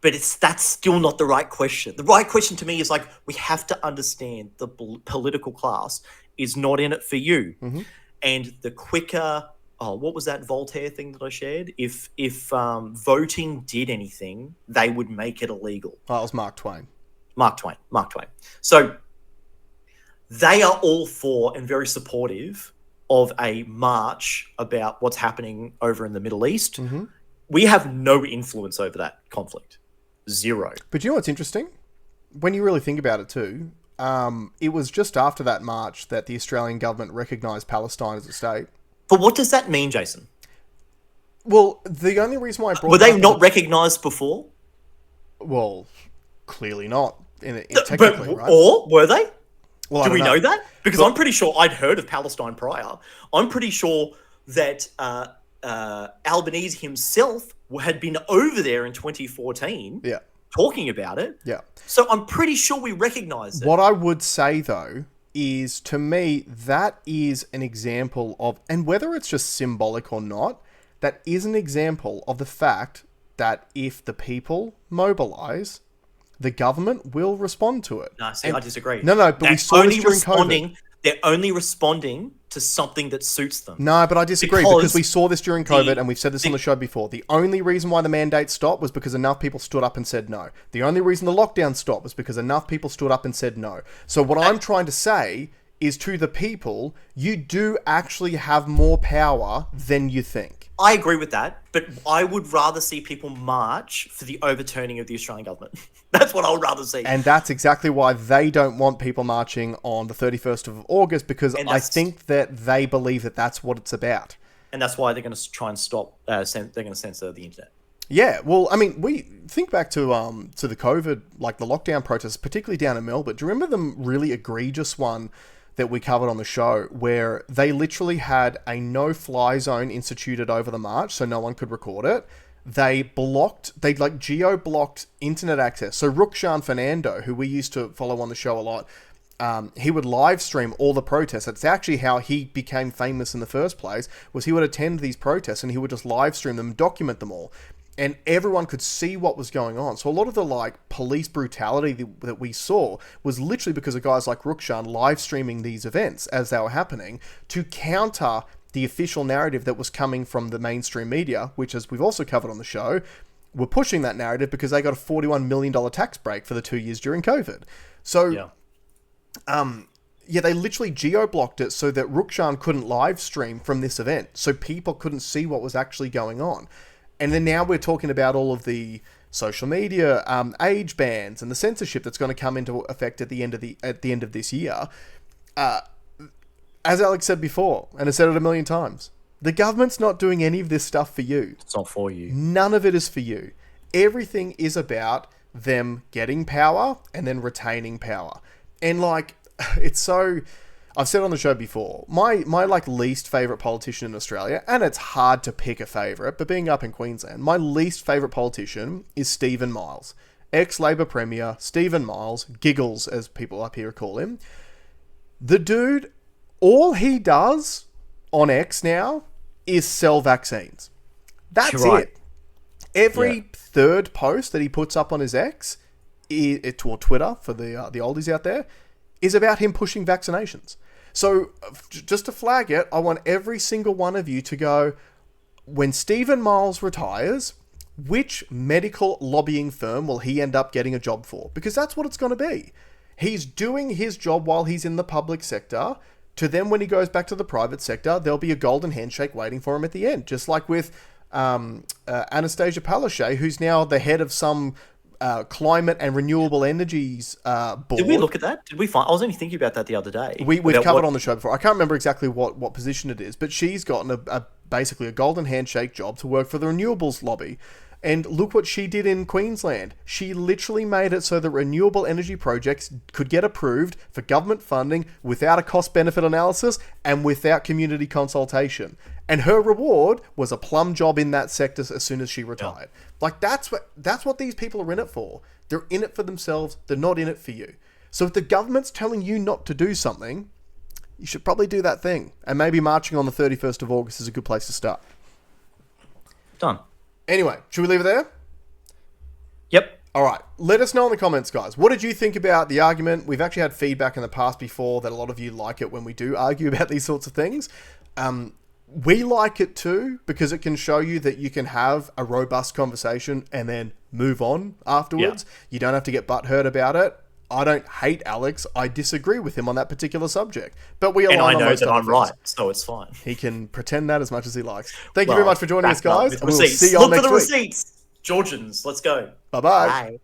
S2: But that's still not the right question. The right question to me is like, we have to understand the political class is not in it for you.
S1: Mm-hmm.
S2: And the quicker... Oh, what was that Voltaire thing that I shared? If voting did anything, they would make it illegal.
S1: Oh, it was Mark Twain.
S2: Mark Twain. So they are all for and very supportive of a march about what's happening over in the Middle East.
S1: Mm-hmm.
S2: We have no influence over that conflict. Zero.
S1: But you know what's interesting? When you really think about it too, it was just after that march that the Australian government recognised Palestine as a state.
S2: But what does that mean, Jason?
S1: Well, the only reason why I brought
S2: were they not recognised before?
S1: Well, clearly not. Technically, right?
S2: Or were they?
S1: Well,
S2: do we know that? Because I'm pretty sure I'd heard of Palestine prior. I'm pretty sure that Albanese himself had been over there in 2014 talking about it.
S1: Yeah.
S2: So I'm pretty sure we recognise it.
S1: What I would say, though, is, to me, that is an example of, and whether it's just symbolic or not, that is an example of the fact that if the people mobilise, the government will respond to it.
S2: No, see, I disagree.
S1: No, but we saw this during COVID.
S2: They're only responding to something that suits them.
S1: No, but I disagree because we saw this during COVID and we've said this on the show before. The only reason why the mandate stopped was because enough people stood up and said no. The only reason the lockdown stopped was because enough people stood up and said no. So what I'm trying to say is, to the people, you do actually have more power than you think.
S2: I agree with that, but I would rather see people march for the overturning of the Australian government. That's what I would rather see.
S1: And that's exactly why they don't want people marching on the 31st of August, because I think that they believe that that's what it's about.
S2: And that's why they're going to try and stop, they're going to censor the internet.
S1: Yeah, well, I mean, we think back to the COVID, like the lockdown protests, particularly down in Melbourne. Do you remember the really egregious one that we covered on the show, where they literally had a no-fly zone instituted over the march so no one could record it? They geo-blocked internet access. So Rukshan Fernando, who we used to follow on the show a lot, he would live stream all the protests. That's actually how he became famous in the first place, was he would attend these protests and he would just live stream them, document them all. And everyone could see what was going on. So a lot of the police brutality that we saw was literally because of guys like Rukshan live streaming these events as they were happening to counter the official narrative that was coming from the mainstream media, which, as we've also covered on the show, were pushing that narrative because they got a $41 million tax break for the 2 years during COVID. So,
S3: Yeah.
S1: yeah, they literally geo-blocked it so that Rukshan couldn't live stream from this event, so people couldn't see what was actually going on. And then now we're talking about all of the social media age bans and the censorship that's going to come into effect at the end of this year. As Alex said before, and I said it a million times, the government's not doing any of this stuff for you.
S3: It's not for you.
S1: None of it is for you. Everything is about them getting power and then retaining power. And like, it's so... I've said on the show before, my like least favourite politician in Australia, and it's hard to pick a favourite, but being up in Queensland, my least favourite politician is Stephen Miles. Ex-Labor Premier, Stephen Miles, Giggles as people up here call him. The dude, all he does on X now is sell vaccines. That's it. Every third post that he puts up on his X, or Twitter for the oldies out there, is about him pushing vaccinations. So, just to flag it, I want every single one of you to go, when Stephen Miles retires, which medical lobbying firm will he end up getting a job for? Because that's what it's going to be. He's doing his job while he's in the public sector, to then when he goes back to the private sector, there'll be a golden handshake waiting for him at the end. Just like with Anastasia Palaszczuk, who's now the head of some... climate and renewable energies board.
S2: Did we look at that? Did we find? I was only thinking about that the other day.
S1: We've covered on the show before. I can't remember exactly what position it is, but she's gotten basically a golden handshake job to work for the renewables lobby. And look what she did in Queensland. She literally made it so that renewable energy projects could get approved for government funding without a cost-benefit analysis and without community consultation. And her reward was a plum job in that sector as soon as she retired. Yeah. Like, that's what these people are in it for. They're in it for themselves. They're not in it for you. So if the government's telling you not to do something, you should probably do that thing. And maybe marching on the 31st of August is a good place to start.
S3: Done.
S1: Anyway, should we leave it there?
S3: Yep.
S1: All right. Let us know in the comments, guys. What did you think about the argument? We've actually had feedback in the past before that a lot of you like it when we do argue about these sorts of things. We like it too because it can show you that you can have a robust conversation and then move on afterwards. Yeah. You don't have to get butthurt about it. I don't hate Alex. I disagree with him on that particular subject. But we align on most
S2: And I know that I'm right, so it's fine.
S1: He can pretend that as much as he likes. Thank you very much for joining us, guys.
S2: And we'll see you all next week. Look for the receipts. Georgians, let's go.
S1: Bye-bye.
S2: Bye.